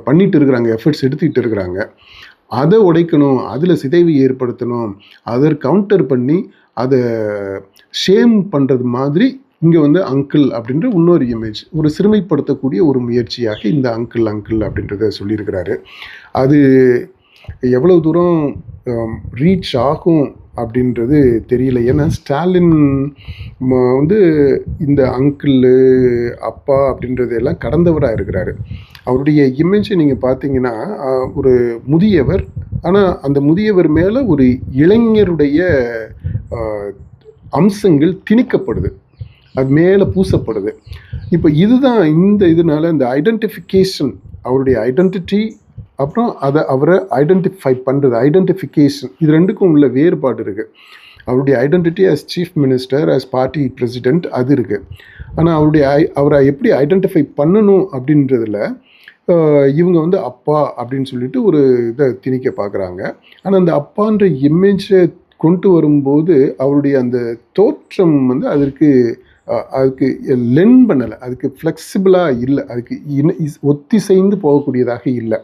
பண்ணிட்டு இருக்கிறாங்க, எஃபர்ட்ஸ் எடுத்துக்கிட்டு இருக்கிறாங்க. அதை உடைக்கணும், அதில் சிதைவு ஏற்படுத்தணும், அதை கவுண்டர் பண்ணி அதை ஷேம் பண்ணுறது மாதிரி இங்கே அங்கிள் அப்படின்ற இன்னொரு இமேஜ், ஒரு சிறுமைப்படுத்தக்கூடிய ஒரு முயற்சியாக இந்த அங்கிள் அப்படின்றத சொல்லியிருக்கிறாரு. அது எவ்வளோ தூரம் ரீச் ஆகும் அப்படின்றது தெரியல. ஏன்னா ஸ்டாலின் இந்த அங்கிள் அப்பா அப்படின்றதெல்லாம் கடந்தவராக இருக்கிறாரு. அவருடைய இமேஜை நீங்கள் பார்த்தீங்கன்னா ஒரு முதியவர், ஆனால் அந்த முதியவர் மேலே ஒரு இளைஞருடைய அம்சங்கள் திணிக்கப்படுது, அது மேலே பூசப்படுது. இப்போ இதுதான் இதனால இந்த ஐடென்டிஃபிகேஷன், அவருடைய ஐடென்டிட்டி, அப்புறம் அவரை ஐடென்டிஃபை பண்ணுறது, ஐடென்டிஃபிகேஷன், இது ரெண்டுக்கும் உள்ள வேறுபாடு இருக்குது. அவருடைய identity as chief minister, as party president, அது இருக்குது. ஆனால் அவரை எப்படி ஐடென்டிஃபை பண்ணணும் அப்படின்றதுல இவங்க அப்பா அப்படின்னு சொல்லிட்டு ஒரு இதை திணிக்க பார்க்குறாங்க. ஆனால் அந்த அப்பான்ற இமேஜை கொண்டு வரும்போது அவருடைய அந்த தோற்றம் அதுக்கு லென் பண்ணலை, அதுக்கு ஃப்ளெக்சிபிளாக இல்லை, அதுக்கு ஒத்திசைந்து போகக்கூடியதாக இல்லை.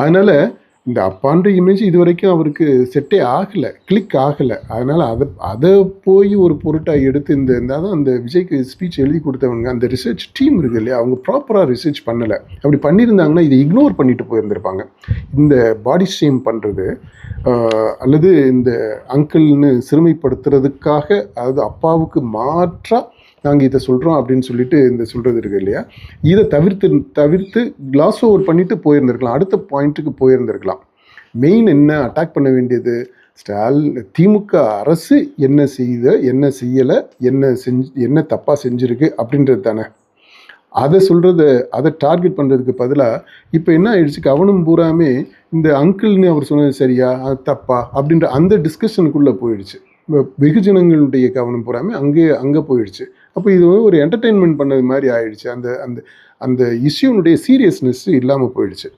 அதனால் இந்த அப்பான்ற இமேஜ் இது வரைக்கும் அவருக்கு செட்டே ஆகலை, கிளிக் ஆகலை. அதனால் அதை போய் ஒரு பொருட்டாக எடுத்து இருந்தால் தான் அந்த விஜய்க்கு ஸ்பீச் எழுதி கொடுத்தவங்க, அந்த ரிசர்ச் டீம் இருக்குது இல்லையா, அவங்க ப்ராப்பராக ரிசர்ச் பண்ணலை. அப்படி பண்ணியிருந்தாங்கன்னா இதை இக்னோர் பண்ணிட்டு போயிருந்திருப்பாங்க. இந்த பாடி ஷேம் பண்ணுறது அல்லது இந்த அங்கிள்னு சிறுமைப்படுத்துறதுக்காக, அதாவது அப்பாவுக்கு மாற்றாக நாங்கள் இதை சொல்கிறோம் அப்படின்னு சொல்லிட்டு இந்த சொல்கிறது இருக்குது இல்லையா, இதை தவிர்த்து கிளாஸ் ஓவர் பண்ணிட்டு போயிருந்திருக்கலாம், அடுத்த பாயிண்ட்டுக்கு போயிருந்திருக்கலாம். மெயின் என்ன அட்டாக் பண்ண வேண்டியது, திமுக அரசு என்ன செய்யலை, என்ன தப்பாக செஞ்சுருக்கு அப்படின்றது தானே. அதை டார்கெட் பண்ணுறதுக்கு பதிலாக இப்போ என்ன ஆயிடுச்சு, கவனம் பூராமே இந்த அங்கிள்னு அவர் சொன்னது சரியா தப்பா அப்படின்ற அந்த டிஸ்கஷனுக்குள்ளே போயிடுச்சு. வெகுஜனங்களுடைய கவனம் பூராமே அங்கே போயிடுச்சு. அப்போ இது ஒரு என்டர்டெயின்மெண்ட் பண்ணது மாதிரி ஆயிடுச்சு. அந்த இஷ்யூனுடைய சீரியஸ்னஸ் இல்லாமல் போயிடுச்சு.